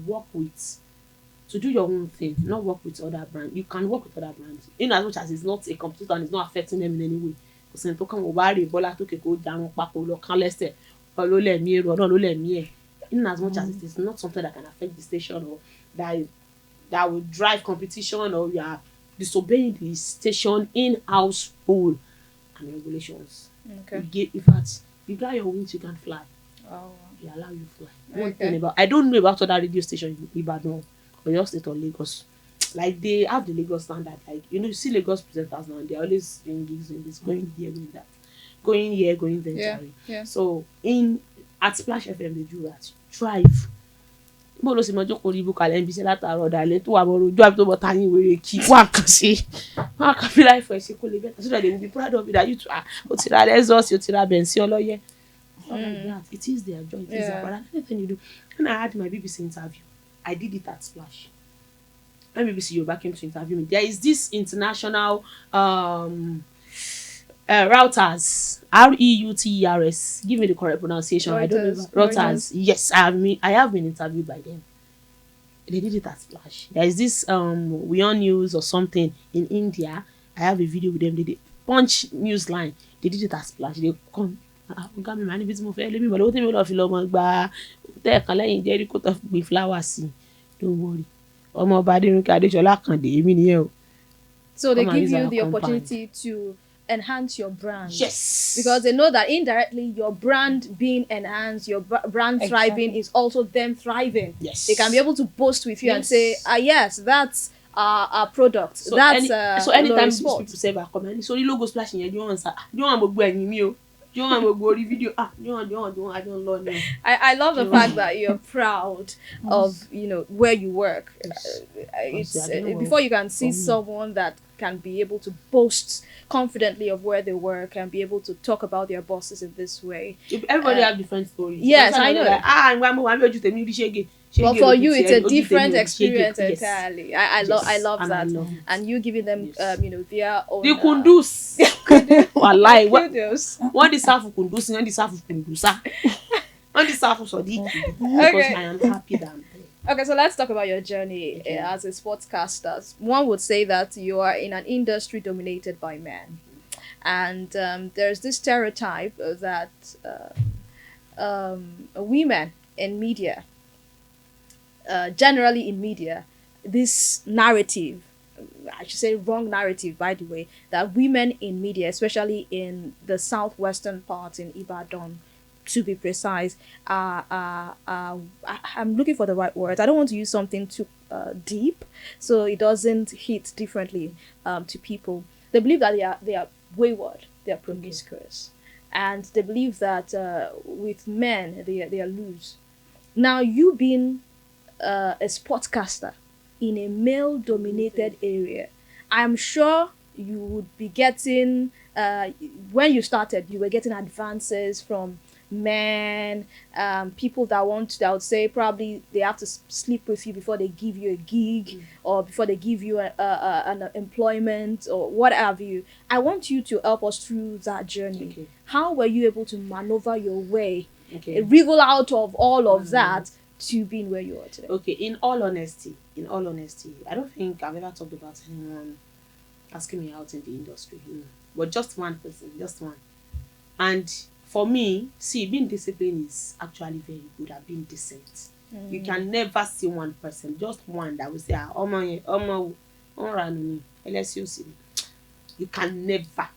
do your own thing, not work with other brands. You can work with other brands, in as much as it's not a competitor and it's not affecting them in any way. Because in as much as it is not something that can affect the station, or that will drive competition, or you are disobeying the station in-house rule and regulations. Okay. In fact, you got your wings, you can fly. Oh. They allow you to fly. Okay. One thing I don't know about other radio stations in Ibadan or your state or Lagos. Like they have the Lagos standard. Like you see Lagos presenters now, they're always doing gigs in this, going here, going that, going here, going there. Yeah. Sorry. Yeah. So at Splash FM they do that. Drive. Mo lo si mo jókòó rí buka le nbi se látàárọ̀ dalẹ́ tó wà mo rojo abi tó bọ́ tayin wèrè kí wá kan ṣe. Wá kan fi life ṣe kó lè better so that they will be proud of it, that you too o ti ra Lexus, o ti ra Benz Oloye. Like that. It is their joy. It is their brother. Anything you do. When I had my BBC interview, I did it at Splash. When BBC Yoruba came to interview me, there is this international routers, REUTERS. Give me the correct pronunciation. I don't know. Routers. Yes, I have been interviewed by them. They did it at Splash. There is this We On News or something in India. I have a video with them. They did Punch News Line. They did it at Splash. They come. Ọ̀gá mi máa níbi tí mo fẹ́ lé mi mọ̀ lówó tí mi lọ́ọ́ fi lọ́ọ́ gba tẹ́ẹ̀kan lẹ́yìn Jericho tó gbin flower sí. Don't worry. Ọmọ ọba Aderonke Adesola Akande èmi nìyẹn o. So they give you the opportunity to enhance your brand. Yes. Because they know that indirectly your brand being enhanced, your brand thriving is also them thriving. Yes. They can be able to boast with you and say, yes, that's our product. So that's anytime Olori these Sports. people say back comment, so the logo Splash yẹn you want gbogbo ẹ̀yin mi o. You want to go the video? You want, I don't know. I love the Yeah. fact that you're proud of where you work. Yes. It's Honestly, I don't know before you can see for me. someone that can be able to boast confidently of where they work and be able to talk about their bosses in this way. Everybody have different stories. Yes, Sometimes I know. they're like, I'm just a shege. But for you, it's a different Yes. experience entirely. I love And that, I love it. and you giving them Yes. Their own. The kundus. Wallahi, kudos. what the staff of kundus and the staff of kundusa. And the staff of Sadiq. Because Okay. I am happy that I'm there. Okay, so let's talk about your journey Okay. as a sportscaster. One would say that you are in an industry dominated by men, and there's this stereotype that women in media, generally in media, this narrative, I should say wrong narrative, by the way, that women in media, especially in the southwestern part in Ibadan, to be precise, I'm looking for the right words. I don't want to use something too deep, so it doesn't hit differently to people. They believe that they are wayward, they are promiscuous, and they believe that with men they are loose. Now, you being a sportscaster in a male-dominated area, I'm sure you would be getting. When you started, you were getting advances from men, people that would say probably they have to sleep with you before they give you a gig or before they give you an employment or what have you. I want you to help us through that journey. Okay. How were you able to maneuver your way, Okay. wriggle out of all of that to being where you are today? Okay, in all honesty, I don't think I've ever talked about anyone asking me out in the industry. But just one person, just one. And for me, see, being disciplined is actually very good at being decent. You can never see one person, just one that will say, you can never.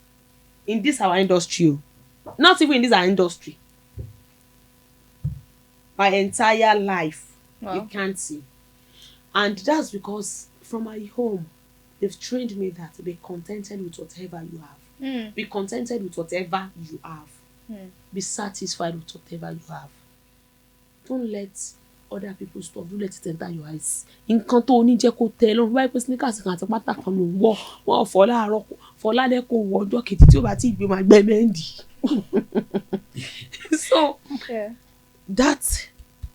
In this our industry, not even in this our industry, my entire life, you can't see. And that's because from my home, they've trained me that to be contented with whatever you have. Be contented with whatever you have. Be satisfied with whatever you have. Don't let other people's stuff, don't let it enter your eyes. Nǹkan tó ní jẹ́ kó tẹ́ lọ́rùn, báyìí pé sneakers kan àti pátá kan ló ń wọ̀, wọ́n fọ́ láàárọ̀, fọ́ lálẹ́ kó wọ ọjọ́ kejì tí ó bá ti gbé máa gbẹ́ mẹ́ndì. So that,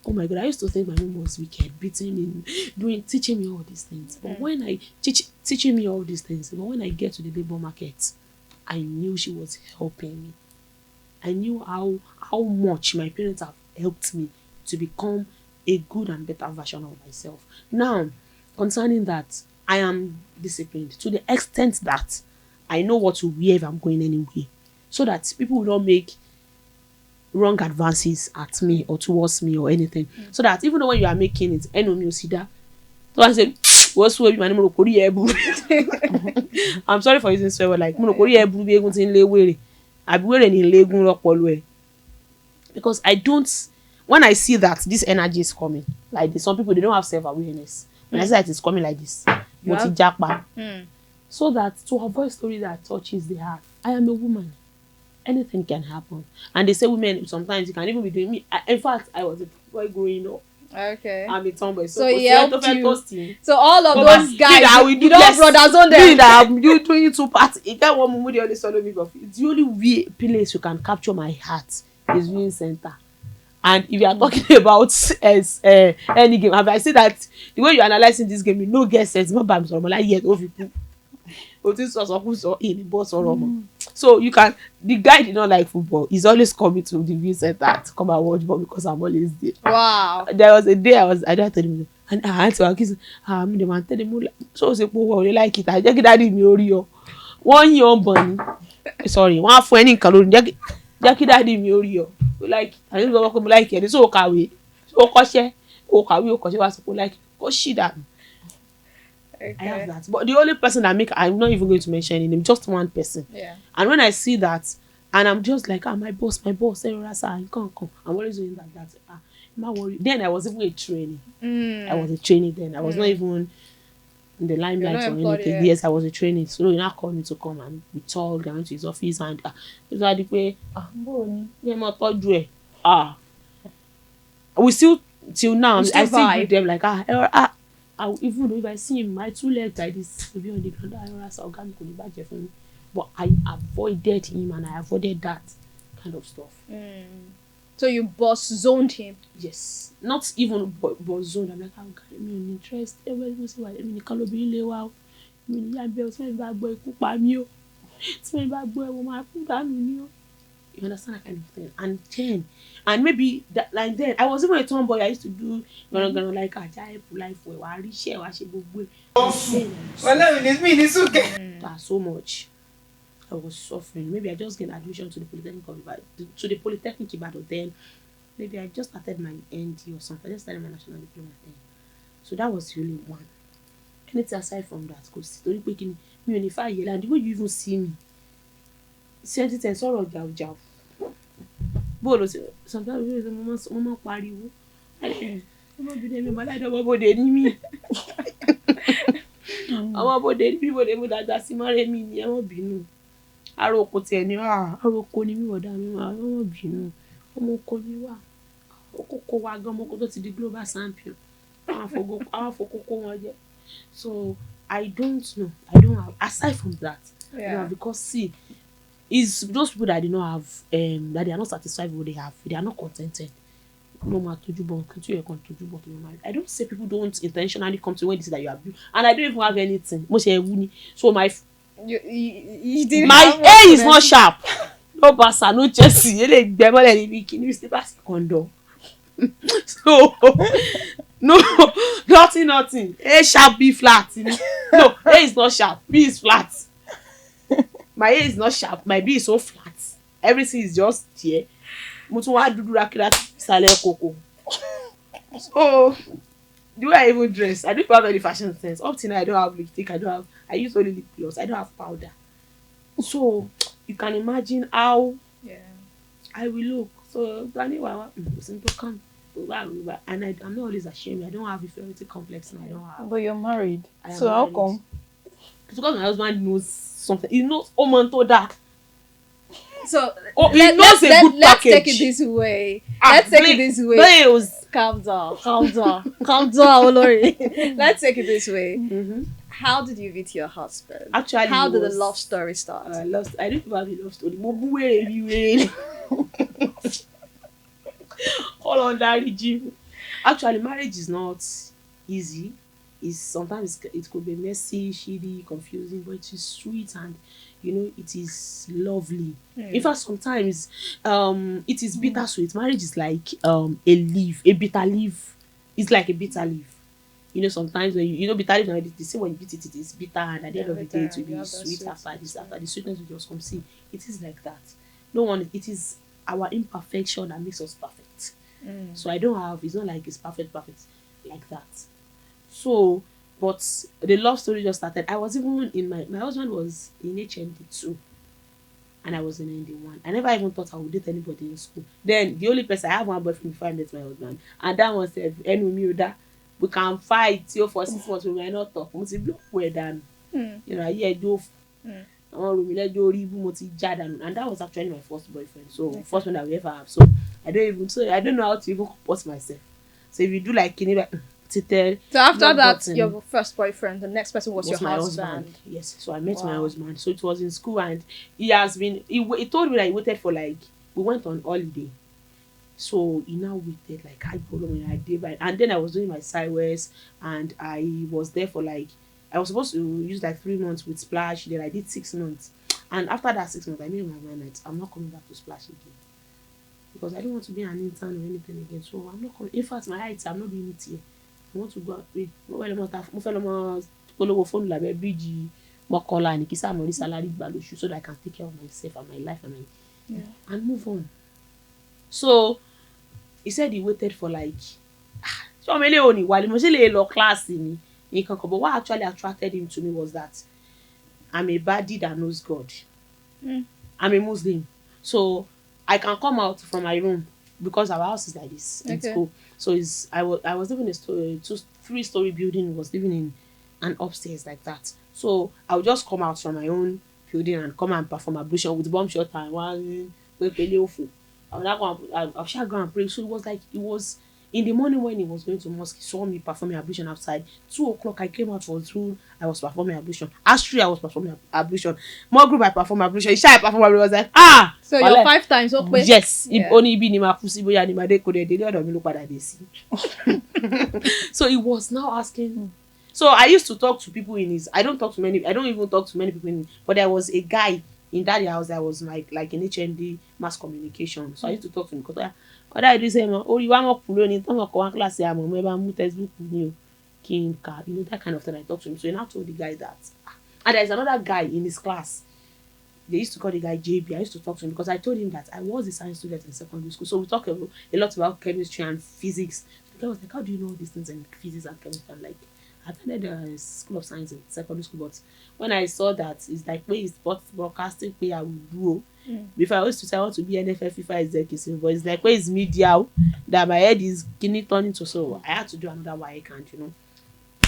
oh my God, I used to think my mom was wicked, beating me, teaching me all these things. But when I teaching me all these things, but when I get to the labor market, I knew she was helping me. I knew how much my parents have helped me to become a good and better version of myself. Now, concerning that, I am disciplined to the extent that I know what to wear if I'm going anywhere, so that people will not make wrong advances at me or towards me or anything. So that even though when you are making it, so I say, what's what my I'm sorry for using swear word, like because I don't, when I see that this energy is coming like this, some people they don't have self-awareness. When I say that it's coming like this, so that to avoid story that touches the heart, I am a woman. Anything can happen. And they say women sometimes you can even be doing me. In fact, I was a boy growing up. Okay. I'm a tomboy. So he helped you. Toasting. So all of But those guys, you don't yes, brothers on them. You doing two parts. If that one moment they always follow me, but it's the only place you can capture my heart is viewing center. And if you are talking about any game, I say that the way you're analyzing this game, you know, get sense. Not by like yet of people. So you can, the guy did not like football. He's always coming to the view center to come and watch ball because I'm always there. Wow. There was a day I don't tell him, and I had to kiss him. The man tell him, so say, "Oh, they like it." I just get that in me 1 year bunny. Sorry, one for any calorie. Jackie daddy mi ori o. Like I don't know what like it. So kawe. So kose. O kawe o kose was like go shit that. Okay. I have that. But the only person that I'm not even going to mention him, just one person. Yeah. And when I see that, and I'm just like, my boss, you can't come. I'm always doing that. I'm not worried. Then I was even a trainee. I was a trainee then. I was not even in the limelight or anything. Yes, I was a trainee. So he now called me to come and we talked. I went to his office and it was like, we still till now I still greet them like even though if I see him, my 2 legs like this will be on the ground. But I avoided him and I avoided that kind of stuff. So you boss zoned him? Yes. Not even boss zoned. I'm like, I'm interest. You understand that kind of thing. And maybe that like then I was even a tomboy. I used to do like life where I share so much. I was suffering. Maybe I just gained admission to the Polytechnic Ibadan then. Maybe I just started my ND or something. I just started my national diploma then. So that was really one. Anything aside from that, because me and if I yell and the way you even see me, sometimes mama pariwo. Aroko tiẹ̀ ni aroko ni mi wọ̀dà mi máa wọ́n bínú ọmọ oko ni wà okoko wa gan ọmọ oko tó ti di global champion àwọn afọkoko wọn jẹ. So I don't know. I don't have aside from that. Yeah. Because see, it's those people that do not have that they are not satisfied with what they have. They are not contented. No matter to I don't say people don't intentionally come to when they say that you are beautiful, and I don't even have anything. So my A is not sharp. No Barca, no Chelsea. So no, nothing. A sharp, B flat. No, A is not sharp. B is flat. My A is not sharp. My B is so flat. Everything is just here. So do I even dress? I don't have any fashion sense. Up till now, I don't have lipstick. I use only lip gloss. I don't have powder. So you can imagine how I will look. So and I'm not always ashamed. I don't have inferiority complex and I don't have. But you're married. So how come? It's because my husband knows something. He knows that. So let's take it this way. Calm down, Olori. Let's take it this way. Mm-hmm. How did you meet your husband? Actually, how did the love story start? I don't even have a love story. All on that regime. Actually, marriage is not easy. Sometimes it could be messy, shitty, confusing, but it is sweet and it is lovely. In fact, sometimes it is bittersweet. Marriage is like a bitter leaf. It's like a bitter leaf. Sometimes when bitter leaf, they say when you beat it, it is bitter, and at the end of the day, it will be sweet after this. After the sweetness will just come. See, it is like that. It is our imperfection that makes us perfect. So it's not like it's perfect like that. So, but the love story just started. I was even in my husband was in HND 2 and I was in ND1. I never even thought I would date anybody in school. Then the only person I have one boyfriend before I met my husband, and that one said, we can fight for 6 months, we might not talk. And that was actually my first boyfriend. So first one that we ever have. So I don't know how to even compose myself. So if you do like so after that, your first boyfriend, the next person was your husband. Yes. So I met my husband. So it was in school, and he told me that he waited for we went on holiday. So he now waited and then I was doing my sideways, and I was there for I was supposed to use 3 months with Splash. Then I did 6 months, and after that 6 months, I made my mind that I'm not coming back to Splash again because I don't want to be an intern or anything again. So I'm not coming. In fact, my height, I'm not doing it here. I want to go out with phone bridge Mokola and Kisa money salary balushu so that I can take care of myself and my life and move on. So he said he waited for class in but what actually attracted him to me was that I'm a baddie that knows God. I'm a Muslim. So I can come out from my room because our house is like this in school. So I was living in a 3-story building. Was living in and upstairs like that. So I would just come out from my own building and come and perform ablution with bomb shot and one awful. I would not go and I shall go and pray. So it was like it was in the morning when he was going to mosque, he saw me performing ablution outside. 2 o'clock I came out for two. I was performing ablution. Astri I was performing ablution. More group I performed ablution. Isha I performed ablution. I was like, ah. So you're 5 times up with. Yes. Yeah. If only be ni ma kusi boya ni ma de kode de other me look what they see. So he was now asking. So I used to talk to people in his. I don't even talk to many people in. But there was a guy in that house that was like in HND mass communication. So I used to talk to him because what I do say, oh, you want more pull on one class here, I'm maybe textbook new king car, that kind of thing. I talked to him. So he now told the guy that, and there's another guy in his class. They used to call the guy JB. I used to talk to him because I told him that I was a science student in secondary school. So we talk a lot about chemistry and physics. The guy was like, how do you know all these things in physics and chemistry? I'm like, I attended the School of Science in secondary school, but when I saw that it's like where is broadcasting where I will do. Before I used to say I want to be NFL FIFA executive, but it's like where is media that my head is getting turned into. So I had to do another why I can't,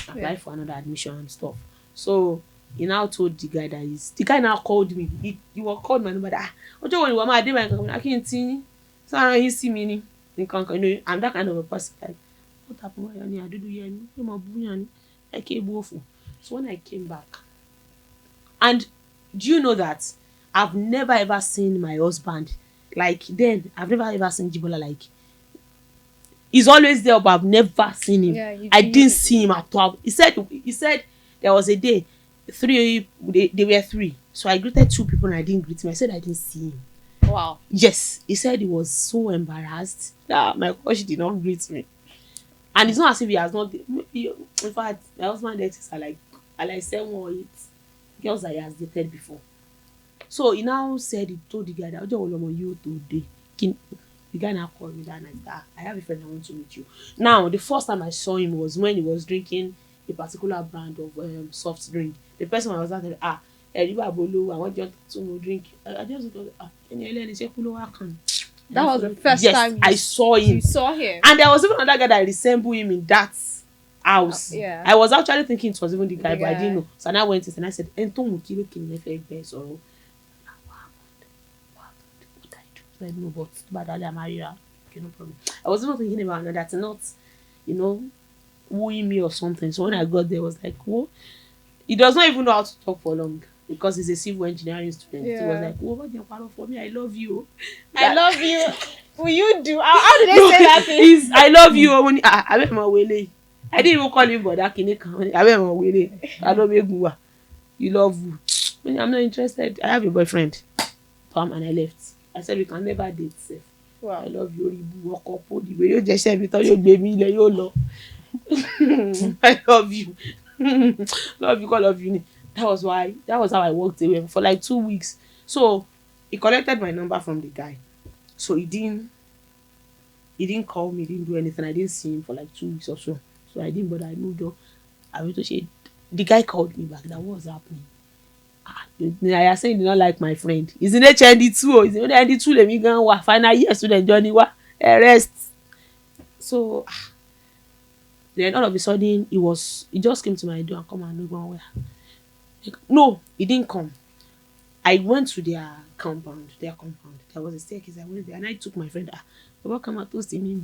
apply for another admission and stuff. So he now told the guy the guy now called me. He was called my number that when you want my day I can't see. So he see me I'm that kind of a person like what happened? I do I came woeful. So when I came back, and do you know that I've never ever seen my husband like then? I've never ever seen Jibola like he's always there, but I've never seen him. Yeah, I didn't see him at all. He said there was a day they were 3. So I greeted 2 people and I didn't greet him. I said I didn't see him. Wow. Yes, he said he was so embarrassed that my coach did not greet me. And it's not as if he has not. In fact, my husband dates are like 7 or 8 girls that he has dated before. So he now said he told the guy that you today. The guy now called me that night. I have a friend I want to meet you. Now the first time I saw him was when he was drinking a particular brand of soft drink. The person I was at I want you to drink. I just that was the first time I saw him. You saw him. And there was even another guy that resembled him in that house. Yeah. I was actually thinking it was even the guy, The but I guy. didn't know. So I went in and I said, what I do? No, but I'm married. Okay, no problem. I was even thinking about that, not, wooing me or something. So when I got there, I was like, whoa. He does not even know how to talk for long because he's a civil engineering student. Yeah. He was like, whoa, what do you want for me? I love you. I love you. Will you do? How did they say that thing? I love you. I went my way. I didn't even call him Boda Kineka. I went my way. I love you. You love you. I'm not interested. I have a boyfriend. Tom, and I left. I said we can never date. Safe. Wow. I love you. Walk up. You just said you gave me you love. I love you. Love you. Love you. That was how I walked away for like 2 weeks. So he collected my number from the guy. So he didn't call me, didn't do anything. I didn't see him for like 2 weeks or so. So I didn't bother. I moved on. I went to say the guy called me back. That was happening. I saying he did not like my friend. He's in HND2. He's in HND2. Let me go. Final year student Johnny. Rest. So then all of a sudden he just came to my door and come and go where. No, he didn't come. I went to their compound. There was a staircase. I went there and I took my friend. Come out to see me.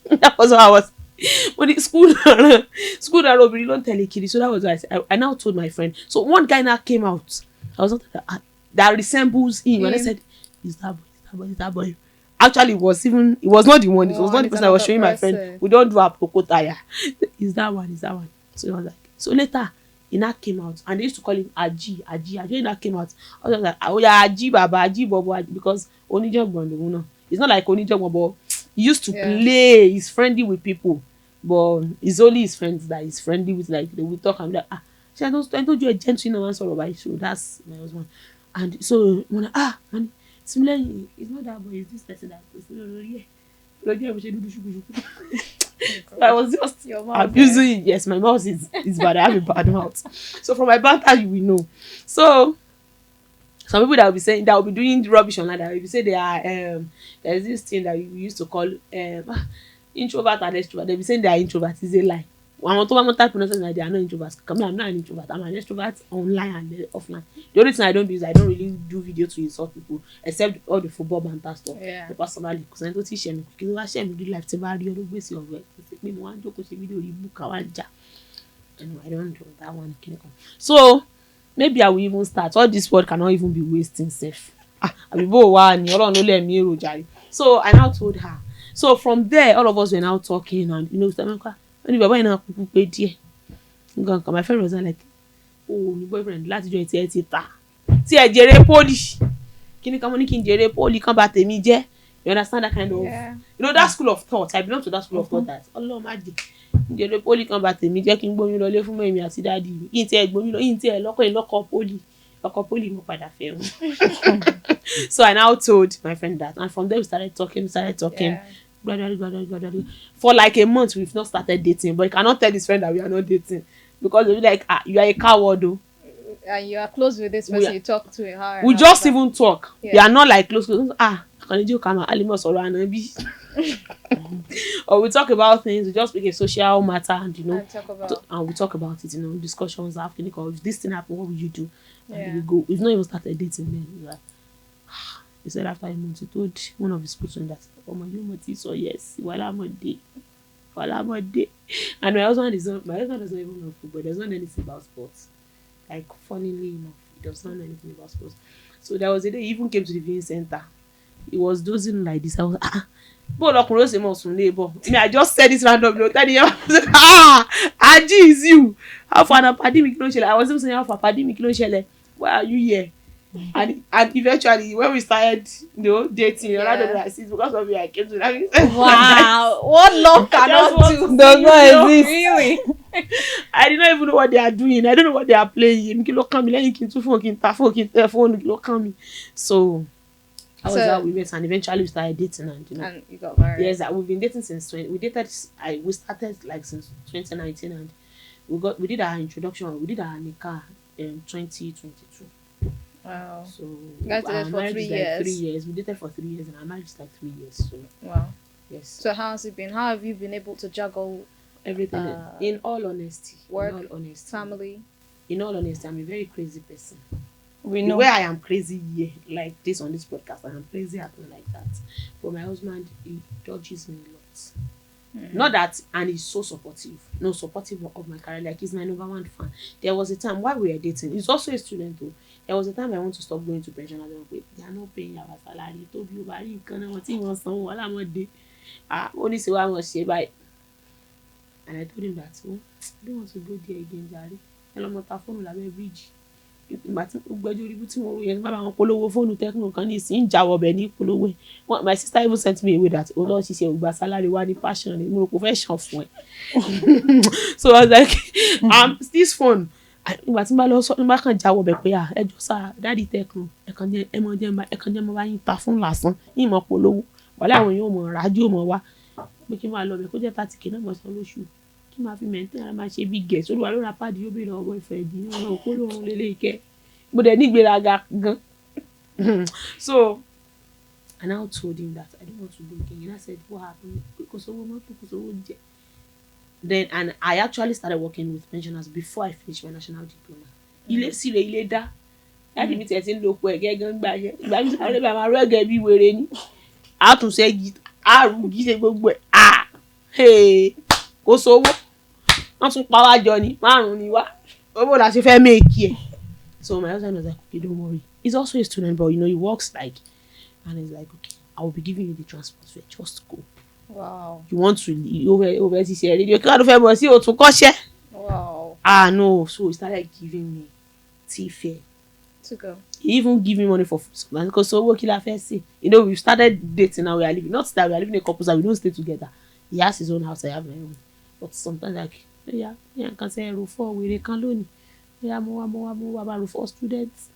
That was how I was. When the school that Robin don't tell a kid. So that was why I now told my friend. So one guy now came out. I was not that resembles him. And I said, is that boy? Actually, it was not the one. It was not the person I was showing my friend. We don't do a prokotaya. Is that one? So he was like, so later he now came out and they used to call him Aji. He now came out. I was like, oh yeah, Aji Baba, Aji Bobo, because Onijogbo, it's not like Onijogbo, but he used to play. He's friendly with people, but it's only his friends that he's friendly with. Like they will talk and be like, I told you a gentleman answer about so that's my husband. And so when man, similarly, it's not that boy, it's this person that so I was just abusing it. Yes, my mouth is bad. I have a bad mouth. So from my banter, you will know. So some people that will be saying that will be doing rubbish online that if you say they are there's this thing that we used to call introvert and extrovert, they'll be saying they are introvert is a lie. àwọn tó bá mọ type nonsense like they are not introverts. Come here, I'm not an introvert. I'm an extrovert online and offline. The only thing I don't do is I don't really do video to insult people except all the football banter stuff. Yeah. Personally, because I don't teach them. Because I share my life to marry or go see your work. Me one joke with video you book awanja. No, I don't do that one. So maybe I will even start. All this word cannot even be wasting safe. So I now told her. So from there, all of us were now talking, and you know, my friend was like, "Oh, your boyfriend, last join theater. See, I jere poli. Kini come on, kin jere poli, come back to me, je." You understand that kind of, you know, that school of thought. I belong to that school of thought. That Allah magic. Jere poli come back to me, je kin gbomi lo le fún mi àti daddy. Yin ti e gbomi lo, yin ti e loko poli. Loko poli mo padà fẹ́ o. So I now told my friend that, and from there we started talking. Gradually. For like a month, we've not started dating. But you cannot tell this friend that we are not dating because they'll be like, you are a coward, though. And you are close with this person. You talk to her. We just even talk. We are not like close. Or we talk about things. We just make a social matter, and you know, and we talk about it. You know, discussions after. If this thing happen, what will you do? And we go. We've not even started dating then. Like, he said after a month, he told one of his children that, "Oh my, you must so yes, while I'm a day." And my husband doesn't even know football. He doesn't know anything about sports. Like, funnily enough, he does not know anything about sports. So there was a day he even came to the viewing center. He was dozing like this. I was I just said this randomly. Aji is you. How far na padi mi kilo shele? I was even saying how far padi mi kilo shele. Why are you here? And eventually when we started, you know, dating, it's because of you I came to that. Wow, what love cannot do does not exist. Really. I did not even know what they are doing. I don't know what they are playing. So that was how we met, and eventually we started dating, and you know, and you got married. Yes, we've been dating since we started like since 2019, and we did our introduction, we did our nikah in 2022. Wow. So you guys dated for 3 years. 3 years. We dated for 3 years, and our marriage is like 3 years. So wow. Yes. So how has it been? How have you been able to juggle everything? In all honesty, work, in all honesty, family. In all honesty, I'm a very crazy person. We know. The way I am crazy here, like this on this podcast, I am crazy at me like that. But my husband, he dodges me a lot. Not that, and he's so supportive. No, supportive of my career. Like, he's my number one fan. There was a time while we were dating. He's also a student though. There was a time I want to stop going to pension. I was like, they are not paying our salary. Told you about it. Only say what I must say by. And I told him that, oh, I don't want to go there again, Jari. And I'm not a phone like a bridge. My sister even sent me away that, oh Lord, she said, salary one passion, profession for. So I was like, this phone. Ìgbà tí n bá lọ sọ, n bá kàn jáwọ́ bẹ̀ pé ẹ jọ̀ọ́ sá dáàdì Tecno ẹ kàn jẹ́ mo bá yín ta fún lásán yín mọ̀ polówó wàhálà àwọn èèyàn ò mọ̀ rájú ò mọ̀ wá pé kí n máa lọ bẹ̀ kó jẹ́ 30K náà mọ̀ san lóṣù kí n máa fi mẹ́ntẹ́ ara máa ṣe big guest olúwa ló ra páàdì yóò béèrè ọwọ́ ìfẹ́ ìdí náà náà kó lóorun lélẹ̀ ìkẹ́ mo dẹ̀ ní ìgbéraga gan. So I now told him that I don't want to go again. And I said, what happened? Kò sówó mọ́tò, kò sówó jẹ. Then, and I actually started working with pensioners before I finished my national diploma. Ilé síre ilé dá. Láti mi tẹ̀sí ń lo oko ẹ̀gẹ́ gan gbà yẹn. Ìgbà mi sáré bá máa rẹ́gẹ̀ bí wèrè ni. A tún ṣe igi, a rú igi ṣe gbogbo ẹ̀. Kò sówó. Wọ́n tún pa wá jọ ni, 5 ni wá. Owó la ṣe fẹ́ make ẹ̀. So my husband was like, okay, don't worry. He's also a student, but you know, he works like, and he's like, okay, I will be giving you the transport fare, just go. Wow. You want to leave over this radio? Wow. No. So he started giving me tea fare to go. He even give me money for food. Because so what killer first say? You know, we started dating now. We are living. Not that we are living in a couple, so we don't stay together. He has his own house. I have my own. But sometimes like, yeah, I can say for we can loan. Yeah, more about for students.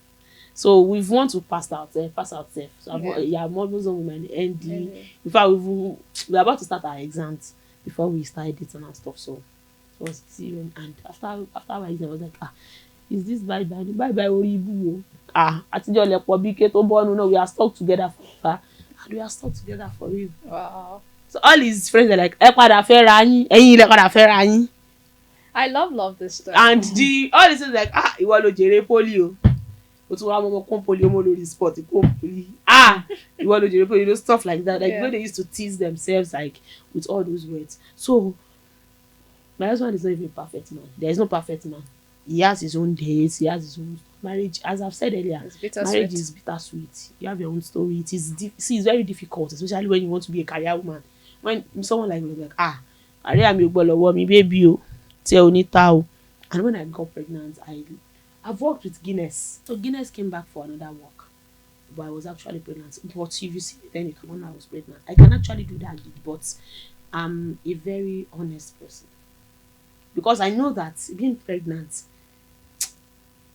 So we want to pass out. So more women ND. In fact, we're about to start our exams before we start dating and stuff. So it was serious. And after our exam, I was like, is this bye Oribu? Atijọ́ lepo bike to born no, we are stuck together and we are stuck together for real. Wow. So all his friends are like, ẹ padà fẹ́ ra yín, ẹ̀yin lẹ padà fẹ́ ra yín. I love this story. And all this is like, ìwọ ló jèrè polio. But we have more polio, Olori Sports, ìwọ ló jèrè polio, stuff like that. Like when they used to tease themselves like with all those words. So my husband is not even a perfect man. There is no perfect man. He has his own days. He has his own marriage. As I've said earlier, marriage is bittersweet. You have your own story. It is it's very difficult, especially when you want to be a career woman. When someone like me is like, career mi ò gbọ́ lọ́wọ́ mi, baby o, tí ẹ ò ní ta o. And when I got pregnant, I've worked with Guinness. So Guinness came back for another work, but I was actually pregnant. But if you see it, then when I was pregnant, I can actually do that gig, but I'm a very honest person. Because I know that being pregnant,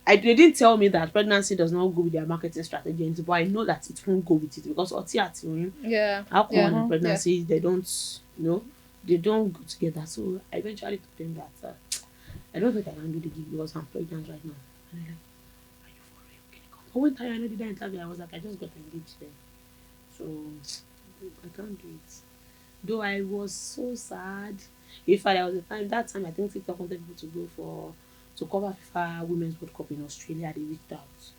they didn't tell me that pregnancy does not go with their marketing strategy, but I know that it won't go with it because alcohol and pregnancy, they don't, they don't go together. So I eventually told them that I don't think I can do the gig because I'm pregnant right now. And they're like, are you for real? Can you come? But one time I know did that interview, I was like, I just got engaged there. So I can't do it. Though I was so sad. In fact, there was a time, that time I think TikTok wanted people to go to cover FIFA Women's World Cup in Australia. They reached out.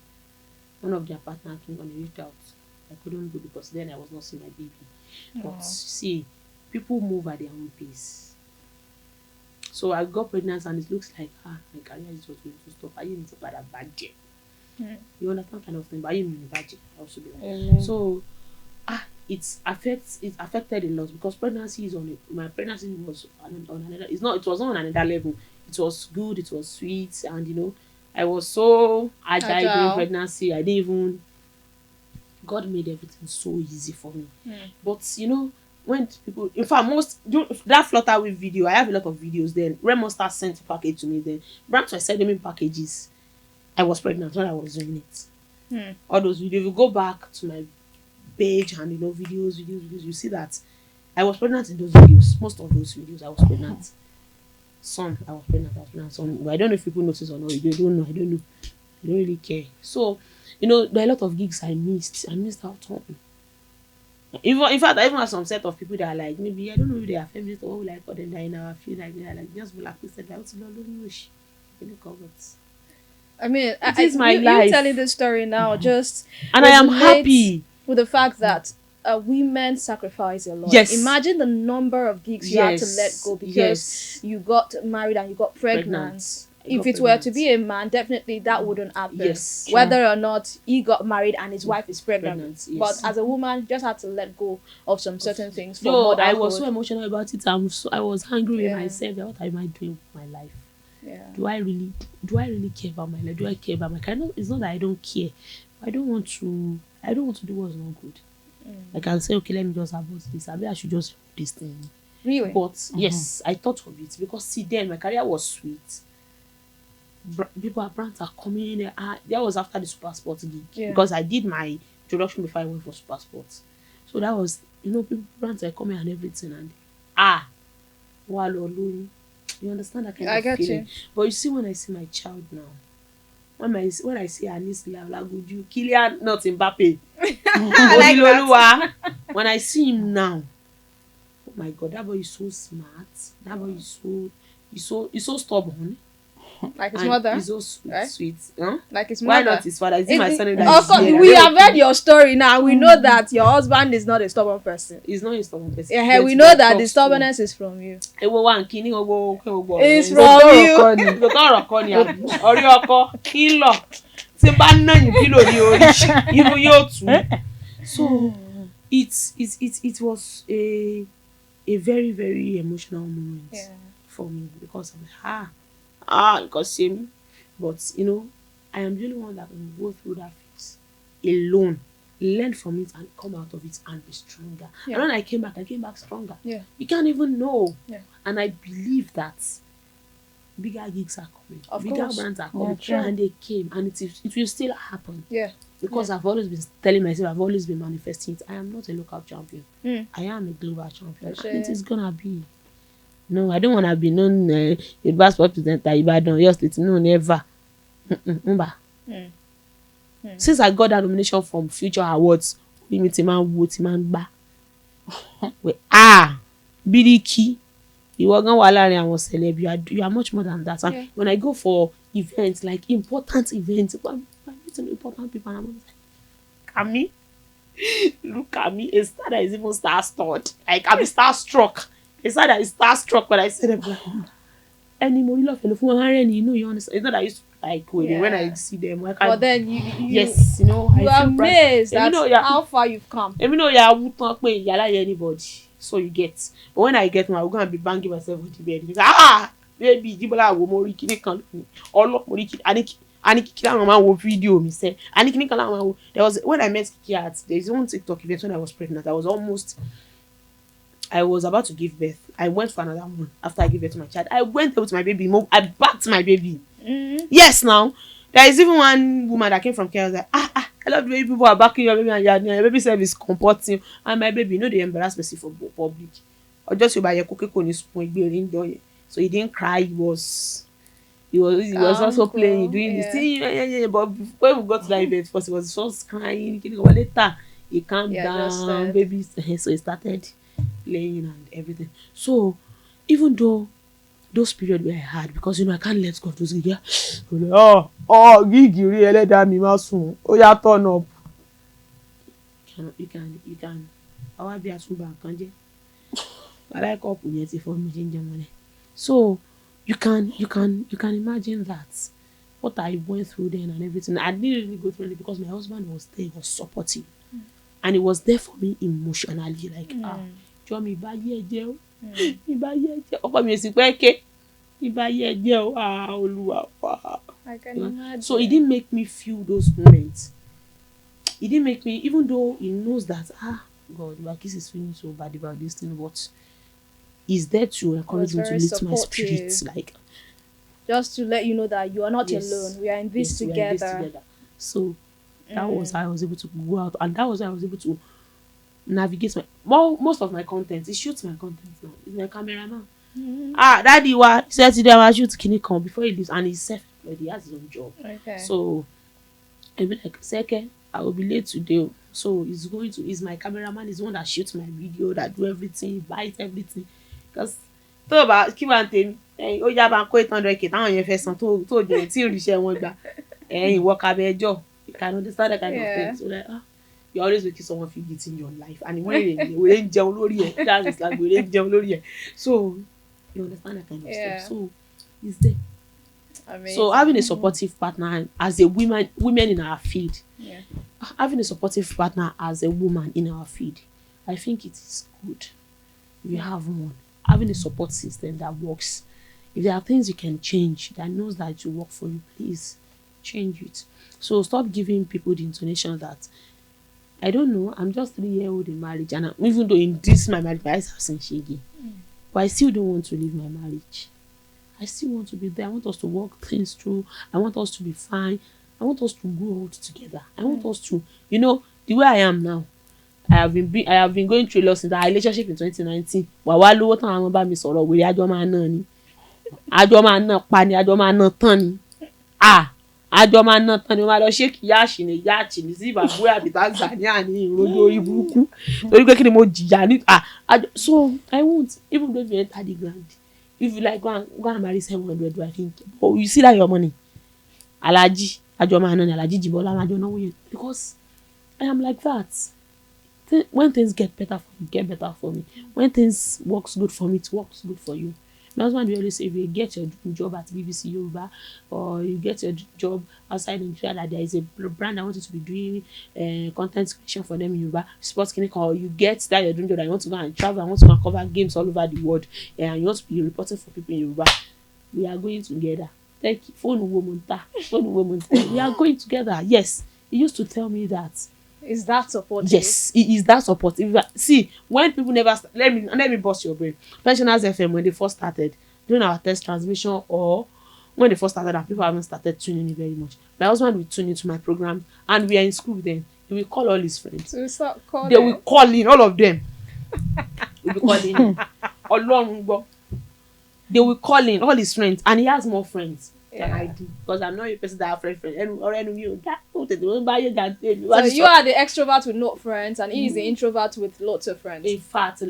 One of their partners came and they reached out. I couldn't go because then I was not seeing my baby. But see, people move at their own pace. So I got pregnant and it looks like my career is just going to stop. I need to buy a budget. You understand kind of thing, but I need a budget. Also be like. So it affected a lot because pregnancy my pregnancy was on another. It was not on another level. It was good. It was sweet, and I was so agile during pregnancy. I didn't even. God made everything so easy for me. But when people, in fact, that Flutterwave video, I have a lot of videos. Then when Monster sent a package to me, then brands were sending me packages. I was pregnant when I was doing it. All those videos. If you go back to my page and videos, you see that I was pregnant in those videos. Most of those videos, I was pregnant. Some I was pregnant. Some, but I don't know if people notice or not. They don't know. I don't know. I don't really care. So, there are a lot of gigs I missed. I missed out on. In fact, I even have some set of people that are like, maybe, I don't know if they are feminist or what we like for them, that in our field, like, they are like, just blacklisted. I mean, it is my life. You telling this story now just and I am happy with the fact that women sacrifice a lot. Yes. Imagine the number of gigs you had to let go because you got married and you got pregnant. If it were to be a man, definitely that wouldn't happen. Yes. Whether or not he got married and his wife is pregnant. Yes. But as a woman, you just had to let go of some certain things. I was so emotional about it. I was angry with myself. What am I doing with my life? Yeah. Do I really care about my life? Do I care about my career? It's not that I don't care. I don't want to do what's not good. I can say, okay, let me just abort this. Maybe I should just do this thing. Really? But yes, I thought of it because then my career was sweet. Brands are coming in. That was after the Super Sports gig because I did my introduction before I went for Super Sports. So that was, brands are coming and everything, and you understand that kind of feeling. You. But you see, when I see my child now, when I see Anis Laguju, Kylian, not Mbappe, when I see him now, oh my God, that boy is so smart. That boy is so stubborn. Like his mother. He's so sweet, right? Sweet. Huh? Like his mother. Why not his father? Is it my son? Of course, we have heard your story now. We know that your husband is not a stubborn person. He's not a stubborn person. Yeah, we know that the stubbornness is from you. It's from you. So it was a very, very emotional moment for me because I'm you can see me. But I am the only one that can go through that phase alone, learn from it and come out of it and be stronger. And when I came back stronger. You can't even know. And I believe that bigger gigs are coming, bigger brands are coming, and they came, and it will still happen. Because I've always been telling myself, I've always been manifesting it. I am not a local champion. I am a global champion. And it is gonna be. No, I don't want to be known Yoruba Sports presenter Ibadan, your state. No, never. Since I got that nomination from Future Awards, we meet him and vote him and Bidiki, ìwọ gan wà láàrin àwọn celeb, you are much more than that. And Yeah. when I go for events, like important events, I'm meeting important people, and I'm like, Kami, look at me, a star that is even star-studded. Like, I'm starstruck. A star that is starstruck when I see them, like, any more love, you know, you understand. It's not that I used to like when I see them. Like, But then you yes, you know, you I are feel proud. amazed You at know, yeah. how far you've come. Even though I would not pay anybody, so you get. But when I get one, I'm gonna be banging myself with the bed. Ah, baby, Jibola wo mori kini kan olo mori kini ani kiki la mama wo video mi say. Ani kini kan la mama wo. There was when I met Kiki at there's one TikTok event when I was pregnant. I was about to give birth. I went for another one after I gave birth to my child. I went there with my baby. I backed my baby. Mm-hmm. Yes, now there is even one woman that came from Kenya. Like, I love the way people are backing your baby and your baby self is comporting. And my baby, you know, they embarrass me for public. Or just you buy your cookie con so he didn't cry. He was also playing, doing this thing. Yeah. But when we got to that event, first he was just crying. Later he calmed down, baby. So he started playing and everything. So even though those periods where I had, because you know I can't let go of those gigs. Gigi really let me soon. Oh yeah, turn up. You can. I want be a super can't. I like up with for me ginger money. So you can imagine that what I went through then and everything. I didn't really go through it because my husband was there, he was supportive, and he was there for me emotionally. Like Joe mi ba ye je o, mi ba ye je. Ọkọ mi si pe ke, mi ba ye je o. Olúwa pa. I can imagine. So he didn't make me feel those moments. He didn't make me, even though he knows that God, my kiss is feeling so bad about this thing, but he's there to encourage me to lift my spirits, like just to let you know that you are not alone. We are in this together. So that was how I was able to go out, and that was how I was able to navigate most of my content. He shoots my content now. He's my cameraman. Daddy said today I shoot Kinikon before he leaves, and he's self-employed. He has his own job. Okay. So I'll be like, second, I will be late today. So he's my cameraman. He's the one that shoots my video, that do everything, buys everything. Because tó bá kí wá ntèmi ó yá bá kó 800k táwọn yẹn fẹ́ san tó jẹ́ tí ìrìṣẹ́ wọn gbà ìwọ kabẹ́jọ́. You can understand that kind of thing. So like you're always making someone feel it in your life, and wèrè ń jẹun lórí ẹ̀. That's like wèrè ń jẹun lórí ẹ̀. So you understand that kind of stuff. So it's there. Amazing. So having a supportive partner as a women in our field, having a supportive partner as a woman in our field, I think it is good. If you have one, having a support system that works. If there are things you can change that knows that it will work for you, please change it. So stop giving people the intonation that I don't know, I'm just 3 years old in marriage, and even though in this my marriage, my eyes have seen shaggy, but I still don't want to leave my marriage. I still want to be there. I want us to work things through. I want us to be fine. I want us to grow old together. I want us to, you know, the way I am now. I have been going through a lot since our relationship in 2019. Wàá lówó tán àwọn bá mi sọ̀rọ̀ wèrè àjọ máa ná ni. Àjọ máa ná pa ni, àjọ máa ná tán ni. Àjọ máa ná tán ni. Wọ́n máa lọ ṣe kìyàṣì ní yáàchì ní sí ìbàbúrò àbí tágbà ní àní ìrojú orí burúkú. Torí pé kí ni mo jìyà ní. So I won't, even though you enter the ground. If you like go and marry 700, I think. But you see that your money. Alaji, àjọ máa ná ni, Alaji Jibola àjọ náwó yẹn. Because I am like that. When things get better for you, get better for me. When things works good for me, it works good for you. My husband will always say, if you get your job at BBC Yoruba, or you get your job outside Nigeria, that there is a brand I want you to be doing content creation for them in Yoruba, sports clinic, or you get that you're doing job that you want to go and travel, I want to go and cover games all over the world, and you want to be reporting for people in Yoruba, we are going together. Thank you. Phone woman. We are going together. Yes. He used to tell me that. Is that supportive? Yes, it is that supportive. See, when people never let me bust your brain. Pensioners FM, when they first started doing our test transmission, or when they first started and people haven't started tuning in very much, my husband will tune into my program, and we are in school then. He will call all his friends. So start calling. They will call in, all of them. They will call in. They will call in all his friends, and he has more friends than I do, because I'm not a person that have friends. So you are the extrovert with no friends, and he is the introvert with lots of friends. In fact,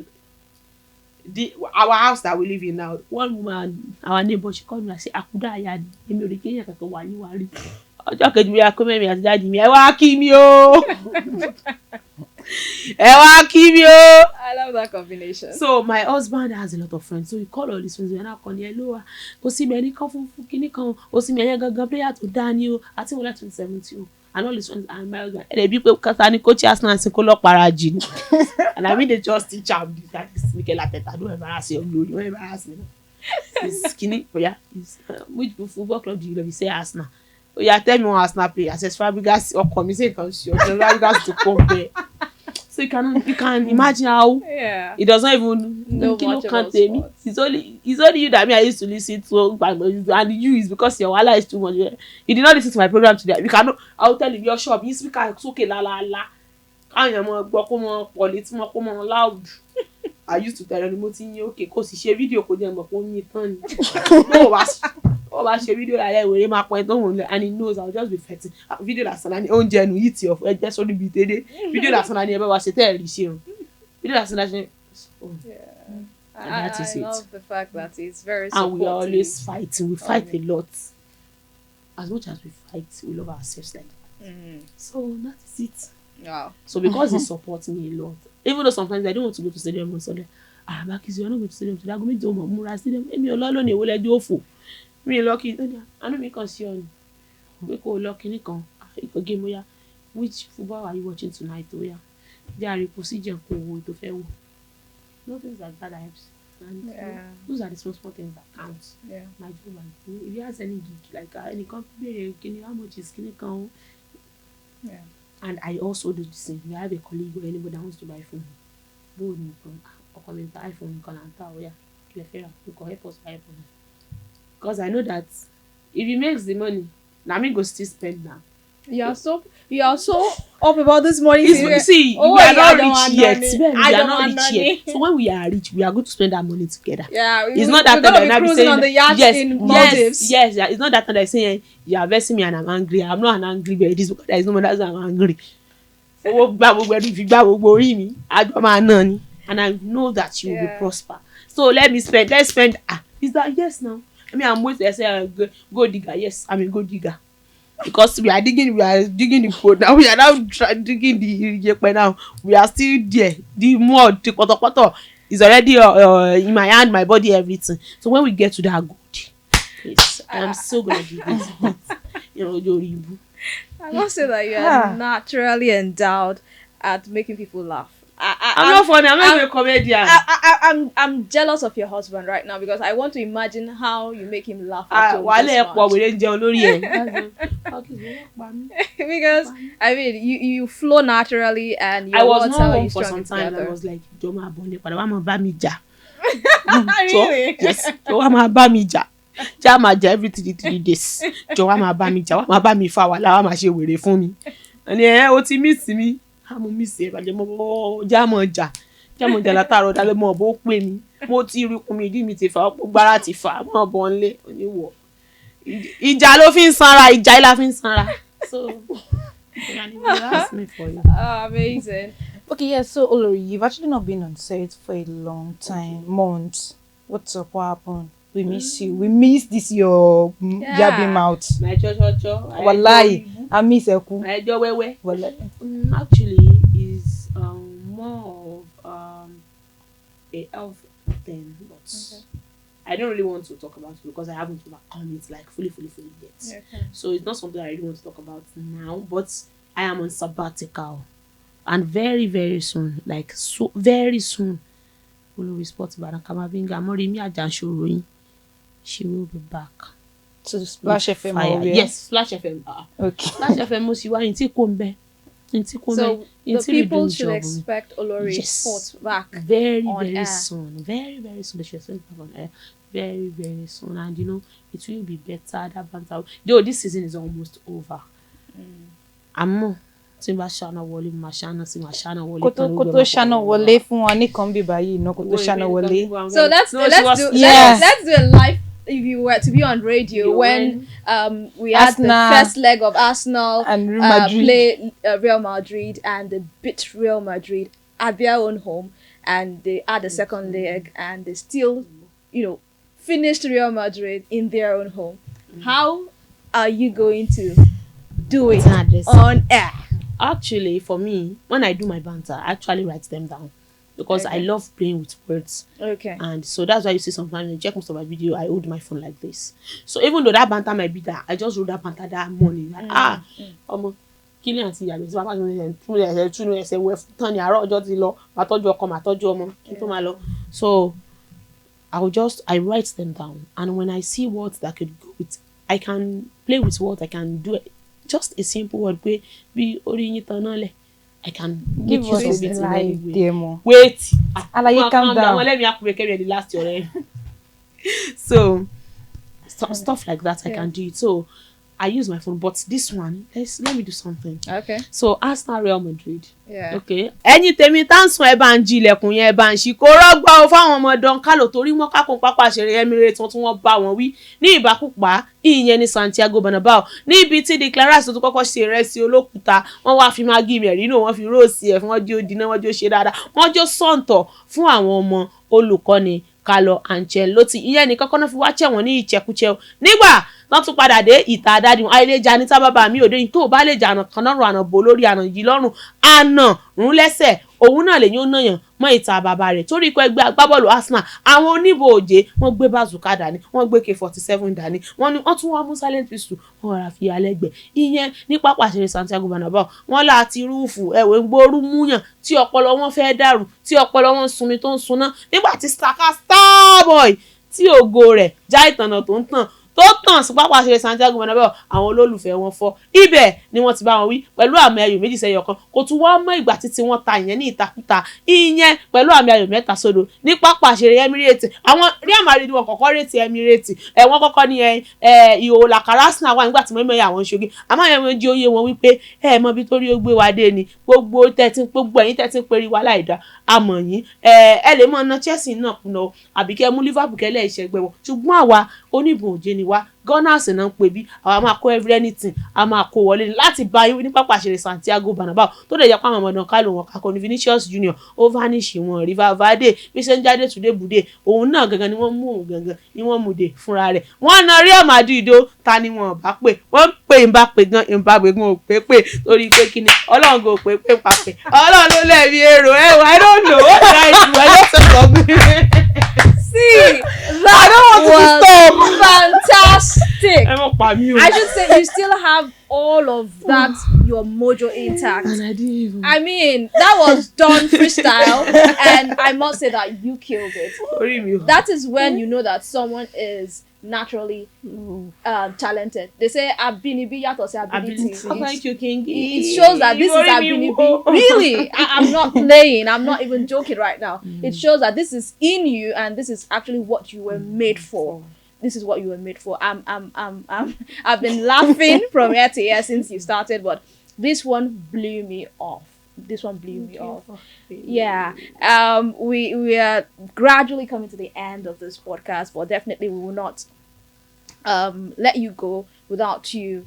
our house that we live in now, one woman, our neighbor, she called me and say, Akuda Ayadi, èmi ò rí kéèyàn kankan wà ní wàrí. Ọjọ́ kejì mi akó mẹ́mi àti dáàdì mi, ẹ wá kí mi o. Ẹ wá kí mi o. I love that combination. So my husband has a lot of friends, so he call all his friends, and I call hello, kò sí mi ẹni kan fún kíní kan, kò sí mi ẹyẹ gangan player tó dá ní o, àti wọlé 2017 and all his friends and my husband. And they be kata ni coach Arsenal and Sikolo Paraji. And I mean they just teach am this that is Mikel Arteta, don't embarrass your glory, don't embarrass me. It's skinny, oh yeah, which football club do you love? You say Arsenal. Oh yeah, tell me one Arsenal player. I says Fabregas or come, say comes sure. Fabregas to come there. So you can imagine how he does not even know much about sports. It's only you that I used to listen to, and you is because your wala is too much. You did not listen to my program today. You cannot. I'll tell you your shop. You speak okay la la la. I used to tell him okay, cause he share video code them but only turn. No, I share video like that where my point on and he knows I'll just be fighting. Video that's on any own journey eat your just only be today. Video that's on any ever was tell you share. Video that's on yeah. I love the fact that it's very supportive. And we are always fighting. We fight a lot. As much as we fight, we love ourselves like that. So that is it. Wow. So because he supports me a lot, even though sometimes I don't want to go to stadium on Sunday, Bakis, you're not going to stadium today. I go meet Mura stadium. Me alone, you will let you off. Me lucky. I know me concern. We go lucky. You game where which football are you watching tonight? Where there are procedure to fail. No things like that helps. And those are the small things that count. Yeah. My job. If he has any gig like any company, how much is can count? Yeah. And I also do the same. We have a colleague or anybody that wants to buy phone. Both or comment iPhone, yeah. You can help us buy phone. Because I know that if he makes the money, now me go still spend now. You are so up about this money. See, we are not rich yet. We are not rich yet. So when we are rich, we are going to spend that money together. Yeah, it's not that time that be cruising on the yacht in Maldives. Yes. It's not that time that saying you are versing me and I'm angry. I'm not an angry bird. This because there is no one that's angry. And I know that you will be prosper. So let's spend. Is that yes now? I mean, I'm waiting to say go digger. Yes, I'm a go digger. Because we are digging the code now. We are now digging the yepe now. We are still there. The mud, the koto is already in my hand, my body, everything. So when we get to that good, yes, I am so gonna do this. Yoruba. I must say that you are naturally endowed at making people laugh. I'm not funny. I'm not a comedian. I'm jealous of your husband right now because I want to imagine how you make him laugh. Because I mean, you flow naturally and your I was words not are home for some time. together. I was like, Joma Bonne, but I'm a bamija. Really? Yes, Joma bamija. Jama everything 3 days. Joma bamija. Wama bami fa wala wama she were fún mi. And o ti miss me. Mo miss e ba je mo jamoja lataro dale mo bo pe mi mo ti ri kun mi di mi ti fa gbara ti fa mo bo nle oniwo ija lo fi sanra ija la fi sanra so ask me for you. Amazing. Okay, yeah, so Olori, you've actually not been on set for a long time, months. What's up? What happened? We miss you. We miss this your yabbing mouth. My cho. Wallahi, I miss Eku. My jo wewe. Wallahi. Actually is more of a health thing, but I don't really want to talk about it because I haven't overcome it like fully yet. Okay. So it's not something I really want to talk about now, but I am on sabbatical. And very, very soon, like so very soon, Olori Sports Kamavinga Morimi Ajanshoroyin, she will be back. So Splash FM. Yes, Splash FM. Okay. Splash FM Musiwa Inti Kombe. So the people should expect Olori Sports back very air. soon. Very, very soon. They should expect back on air. Very, very soon. And it will be better. That banter. Though this season is almost over. I'm tí n bá ṣáná wọlé mo máa ṣáná sí máa ṣáná wọlé. kó tó ṣáná wọlé fún wa nìkan bí báyìí náà kó tó ṣáná wọlé. So let's do a live if you were to be on radio when we had the first leg of Arsenal and Real Madrid. Play Real Madrid and they beat Real Madrid at their own home and they add a second leg, and they still, finished Real Madrid in their own home. How are you going to do it on air? Actually, for me, when I do my banter, I actually write them down because I love playing with words. Okay. And so that's why you see sometimes when you check most of my video, I hold my phone like this. So even though that banter might be that, I just wrote that banter that morning. Like, killing àti ìyàgbé tí bàbá mi ń tún ẹsẹ̀ wẹ̀ fún tán ní àárọ̀ ọjọ́ ti lọ, màá tọ́jú ọkọ, màá tọ́jú ọmọ, kí n tó máa lọ. So I write them down, and when I see words that could go with, I can play with words, I can do it. Just a simple word, be orí yín tán náà lẹ̀. I can give us a live demo. Wait, Alaye, calm down. Let me carry the last year. So stuff like that, I can do it. So I use my phone, but this one, let me do something. Okay. So Arsenal Real Madrid. Yeah. Okay. Ẹ̀yin tèmi tán sùn ẹ bá ń jí ilẹ̀kùn yẹn ẹ bá ń ṣí kó rọ́gbà o fáwọn ọmọ Don Carlo torí wọ́n kákun pápá ṣeré Emirates tí wọ́n bá wọn wí ní ìbákúpá ìyẹn ní Santiago Bernabeu níbi tí declaration tó kọ́kọ́ ṣe ìrẹsì olókùúta wọ́n wá fi Maggi Merino wọ́n fi róòsì ẹ̀ fún wọ́n jó dínà wọ́n jó ṣe dáadáa wọ́n jó sọ̀ǹtọ̀ fún àwọn ọmọ olùkọ́ni Carlo Ancelotti ìyẹn ní kọ́kọ́ náà fi wá chẹ̀wọ̀n ní ìchẹkúchẹ nígbà tán tún padà dé ìta àdádiwọn àìlèjà ní tábàbà mi òde yìí tó bá lè jà àná kan náà àná bò lórí àná yìí lọ́rùn àná rún lẹ́sẹ̀ òun náà lè yún náyàn mọ́ ìta bàbá rẹ̀ torí ikọ̀ ẹgbẹ́ agbábọ́ọ̀lù Arsenal àwọn oníbò òjé wọ́n gbé bazooka dání wọ́n gbé K47 dání wọ́n tún wá mú silent pistol wọ́n rà fi alẹ́gbẹ̀ẹ́ ìyẹn ní pápá ìṣeré Santiago Bernabeu wọ́n láti rúùfù ẹ̀wẹ̀ gbóòrú múyàn tí ọpọlọ wọn fẹ́ dàrú tí ọpọlọ wọn sunmi tó ń sunná nígbà tí Starboy tí ògo rẹ̀ já ìtànà tó ń tàn tó tàn sí pápá ìṣeré Santiago Bernabeu àwọn olólùfẹ́ wọn fọ́ ibẹ̀ ni wọ́n ti bá wọn wí pẹ̀lú àmì ayò 2-1 kò tún wá mọ́ ìgbà títí wọ́n ta ìyẹn ní ìtakùtà ìyẹn pẹ̀lú àmì ayò 3-0 ní pápá ìṣeré Emirates àwọn Real Madrid wọn kọ́kọ́ rètí Emirates wọ́n kọ́kọ́ ní ìhòòhò làkàrà Arsenal wà nígbà tí mọ́mọ́ àwọn ṣoge àmọ́ àwọn ẹ̀wọ̀n jí oyè wọn wípé mọ bí torí ó gbé wa dé ni gbogbo ẹ̀yin tẹ́tí ń perí wa láìda àmọ̀ yín ẹ lè mọ̀ ọ́nà Chelsea náà kùnà àbí kẹ́ mú Liverpool kẹ́lẹ́ ìṣẹ́gbẹ́ wọn ṣùgbọ́n àwa oníbùn òjé ni wá Gunners náà ń pè bí àwa máa kó anything a máa kó wọlé láti bá yín ní pápá ìṣeré Santiago Bernabeu tó dẹ̀ yẹ pé àwọn ọmọdé Carlo wọn kakọ ní Vinicius Junior ó vanish wọn River Vade bí ṣe ń jáde tùdé bùdé òun náà gangan ni wọ́n mú òun gangan ni wọ́n mú dé fúnra rẹ̀ wọ́n na Real Madrid ó ta ni wọn bá pè wọ́n pè ń bá pè gan ń bá pè gan ò pé torí pé kíni Ọlọ́run kò pé papẹ̀ Ọlọ́run ló lẹ́ẹ̀mí èrò I don't know what I do I just talk See, I don't want to stop. Fantastic. I should say you still have all of that your mojo intact. And I didn't even. I mean, that was done freestyle, and I must say that you killed it. That is when you know that someone is naturally talented. They say abinibi yato say ability. Thank you, King. It shows that this is abinibi. Really, I'm not playing. I'm not even joking right now. It shows that this is in you, and this is actually what you were made for. This is what you were made for. I've been laughing from ear to ear since you started, but this one blew me off. Yeah. We are gradually coming to the end of this podcast, but definitely we will not let you go without you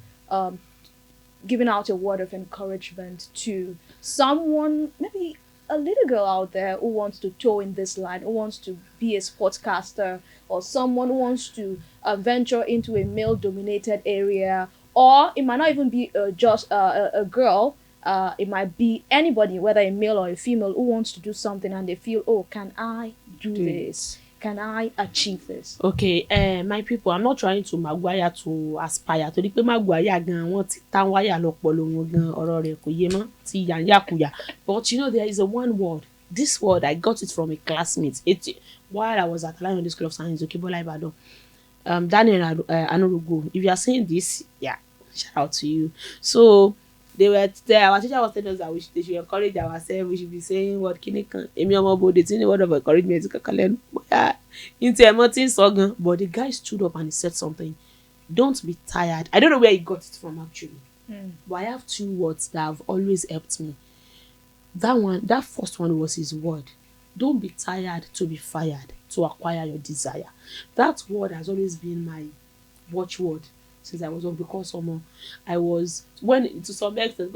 giving out a word of encouragement to someone, maybe a little girl out there who wants to toe in this line, who wants to be a sportscaster, or someone who wants to venture into a male-dominated area, or it might not even be just a girl. It might be anybody, whether a male or a female, who wants to do something and they feel, oh, can I do this? Can I achieve this? Okay, my people, I'm not trying to maguire to aspire to the maguire gan won ti tan wire lopolo won gan ọ̀rọ̀ rẹ̀ kò yé mọ́ ti yanyakuya. But you know, there is a one word. This word, I got it from a classmate. While I was at Lion School of Science, Okibola Ibadan. Daniel Anorugo. If you are saying this, yeah, shout out to you. So they were there. Our teacher was telling us that they should encourage ourselves. We should be saying what kinikan. Emi omo bo the word of encouragement. But the guy stood up and he said something. Don't be tired. I don't know where he got it from actually. But I have two words that have always helped me. That first one was his word. Don't be tired to be fired to acquire your desire. That word has always been my watchword since I was on, because I was, when to some extent,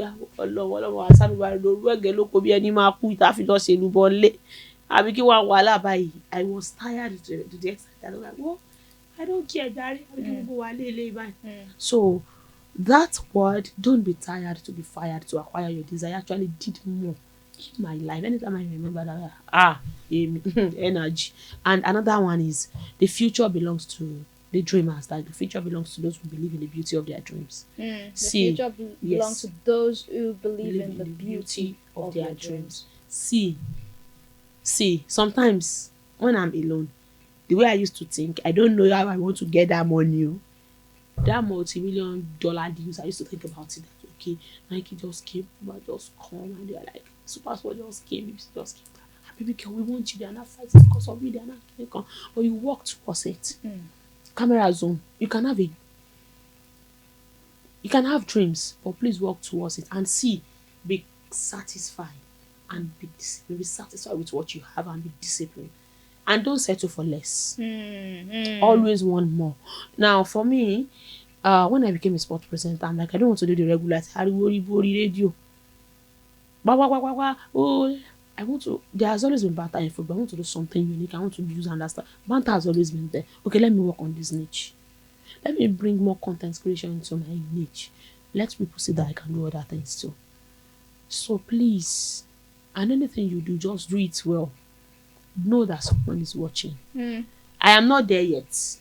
I was tired to the extent that I was like, well, I don't care, Daddy. So that word, don't be tired to be fired to acquire your desire, actually did more in my life. Anytime I remember that, energy. And another one is the future belongs to the dreamers. Like the future belongs to those who believe in the beauty of their dreams. The future belongs to those who believe in the beauty of their dreams. See, sometimes when I'm alone, the way I used to think, I don't know how I want to get that money. That multi-million-dollar deals, I used to think about it. That, okay, Nike just came, but just come, and they're like, Super Sport just came, just came. Baby girl, we want you. They are not fighting because of me. They are not going to come. But you walk towards it. Camera zoom. You can have dreams, but please walk towards it and see. Be satisfied and be satisfied with what you have and be disciplined. And don't settle for less. Always want more. Now, for me, when I became a sports presenter, I'm like, I don't want to do the regular radio. Oh, I want to. There has always been banter in football. I want to do something unique. I want to use and understand. Banter has always been there. Okay, let me work on this niche. Let me bring more content creation into my niche. Let people see that I can do other things too. So please, and anything you do, just do it well. Know that someone is watching. I am not there yet.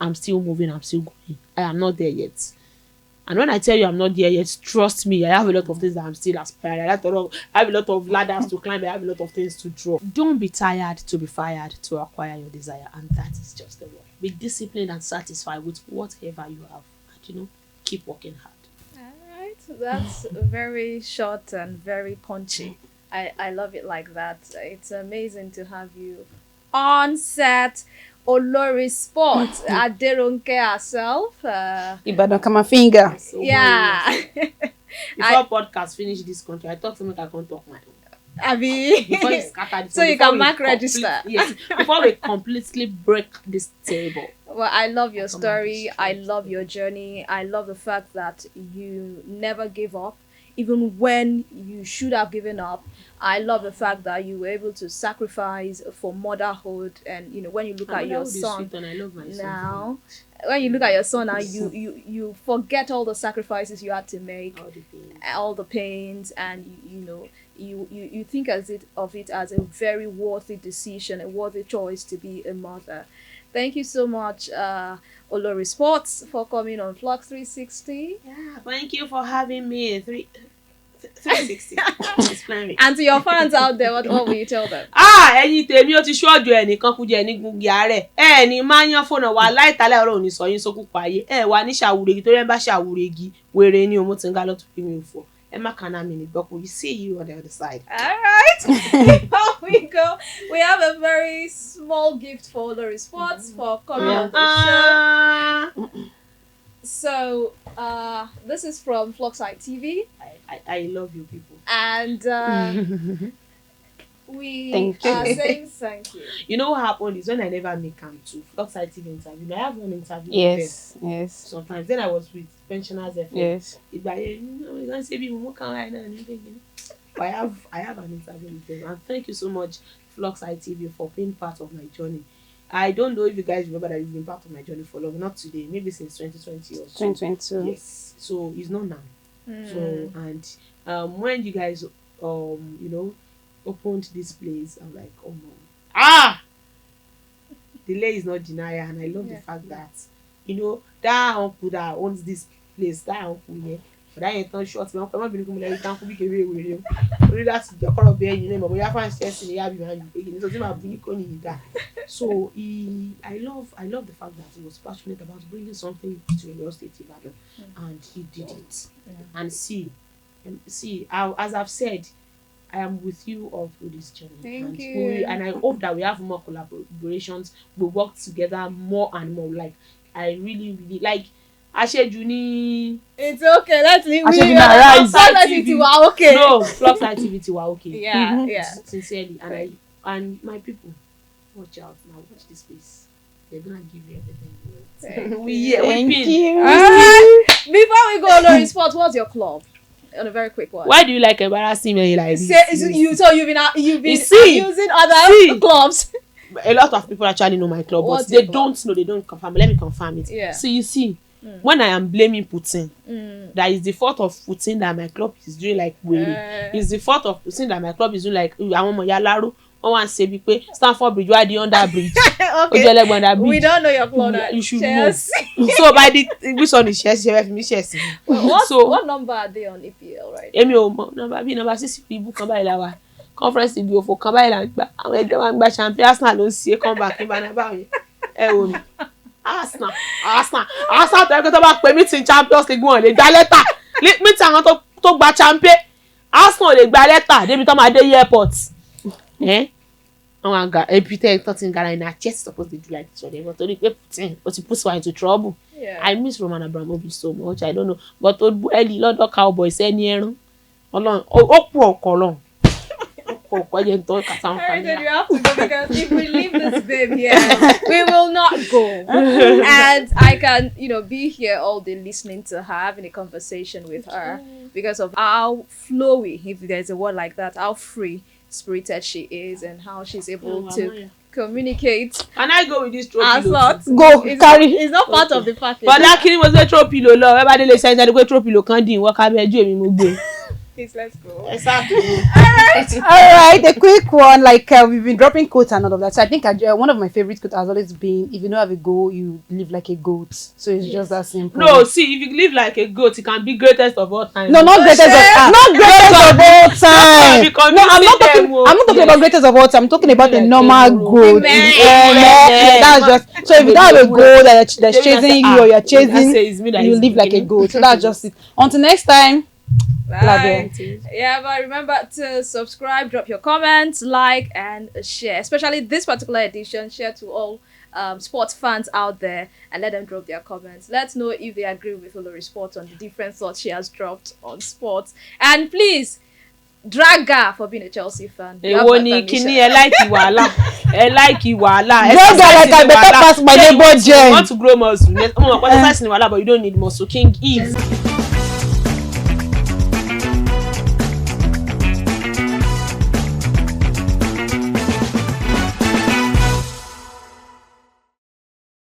I'm still moving. I'm still going. I am not there yet. And when I tell you I'm not there yet, trust me, I have a lot of things that I'm still aspiring. I have a lot of ladders to climb. I have a lot of things to draw. Don't be tired to be fired to acquire your desire. And that is just the word. Be disciplined and satisfied with whatever you have. And, keep working hard. All right. That's very short and very punchy. I love it like that. It's amazing to have you on set. Olori Sports, Aderonke herself. Ibadan come finger. So Yeah. Before podcast finish this country, I thought something I can't talk my own. Abi. Before you scatter So you can mark register. Yes. Before we completely break this table. Well, I love your story. I love your journey. I love the fact that you never gave up, even when you should have given up. I love the fact that you were able to sacrifice for motherhood, and when you look at your son now, when you look at your son now, you forget all the sacrifices you had to make, all the pains, and you think of it as a very worthy decision, a worthy choice to be a mother. Thank you so much, Olori Sports, for coming on FLUX360. Yeah, thank you for having me. 360. And to your fans out there, what will you tell them? Ẹ̀yin tèmi ó ti ṣọ́ọ̀jù ẹnìkan kú jẹ́ ní gungi àárẹ̀. Ní máa ń yan fóònù wa láìtàlẹ́ ọ̀rọ̀ òní sọ yín sókú payé. Wà ní ṣàwúregi torí ẹ̀ bá ṣàwúregi wèrè ni òun ti ń ga lọ́tún bí mi ò fọ́. Ẹ má kàná mi ní gbọ́kú. You see you on the other side. All right. Before we go, we have a very small gift for Olori Sports for coming on the show. So, this is from FluxITV. I love you people. And we thank are saying thank you. You know what happened is when I never make come to FluxITV interview. I have one interview Yes, with them. yes. Sometimes then I was with pensioners. Yes. I have an interview with them, and thank you so much, FluxITV, for being part of my journey. I don't know if you guys remember that you've been part of my journey for long, not today, maybe since 2020 or so. 2022. Yes. So it's not now. So and when you guys opened this place, I'm like, oh no. Delay is not denial, and I love the fact that that uncle that owns this place, that uncle here. But I ain't not short, man. Come on, be looking like you can't be with you. Really, that's the color of being, but we have fun stressing the behind you. So, so I love the fact that he was passionate about bringing something to your state, and he did it. And see, as I've said, I am with you all through this journey. Thank you. And I hope that we have more collaborations. We work together more and more. Like I really like. It's okay. Let's leave me. FLUXITV okay. No, FLUXITV were okay. Yeah. Sincerely, and my people, watch out now. Watch this space. They're gonna give you everything. Thank you. Before we go, Olori Sports, what's your club? on a very quick one. Why do you like embarrassing me like this? You've been see, using other clubs. A lot of people actually know my club, but they don't know. They don't confirm. Let me confirm it. Yeah. So you see, when I am blaming Putin, that is the fault of Putin that my club is doing like it's the fault of Putin that my club is doing like I want my Yalaru. I want to say because Stanford Bridge, why the under bridge? Okay. We don't know your club. You should know. So by the which one is Chelsea? What number are they on EPL right now? Number 6 people come by la wa. Conference league for come by la gba. Àwọn ẹgbẹ́ wa gba champion Arsenal ló ń come back ní Banaba yẹn. Ẹ wò mí. Arsenal tó bá pè meeting Champions League wọn lè gba lẹ́tà. Meeting àwọn tó gba champion. Arsenal lè gba lẹ́tà débi tó máa dé airport. Oh, Peter thought Ghana in our chest supposed to do like this, but only Putin, but he puts one into trouble. Yeah. I miss Roman Abramovich so much. I don't know, but Eddie London Cowboys any Alright, then you have to go because if we leave this babe here, we will not go. And I can, be here all day listening to her, having a conversation with her because of how flowy, if there's a word like that, how free spirited she is and how she's able to communicate. Can I go with this trophy? Go carry. It's not part of the package. But that kid was a trophy lo. Everybody they say that the trophy lo can do. What can be do? Me go. Please, let's go. Exactly. All right, a quick one. Like we've been dropping quotes and all of that. So I think one of my favorite quotes has always been, "If you don't have a goal, you live like a goat." So it's just that simple. No, see, if you live like a goat, you can be greatest of all time. No, not greatest of all time. No, I'm not talking about greatest of all time. I'm talking about a normal goat. That's just so. If you don't have a goal that's chasing you or you're chasing, you live like a goat. So that's just it. Until next time. Bye. Yeah, but remember to subscribe, drop your comments, like, and share. Especially this particular edition, share to all sports fans out there and let them drop their comments. Let's know if they agree with Olori Sports on the different thoughts she has dropped on sports. And please, drag her for being a Chelsea fan. Èwo ni kíni ẹ like ìwàlá. Ẹ like ìwàlá. Drag her like I better pass my neighbor Jen. You want to grow muscle. But you don't need muscle. King Eve.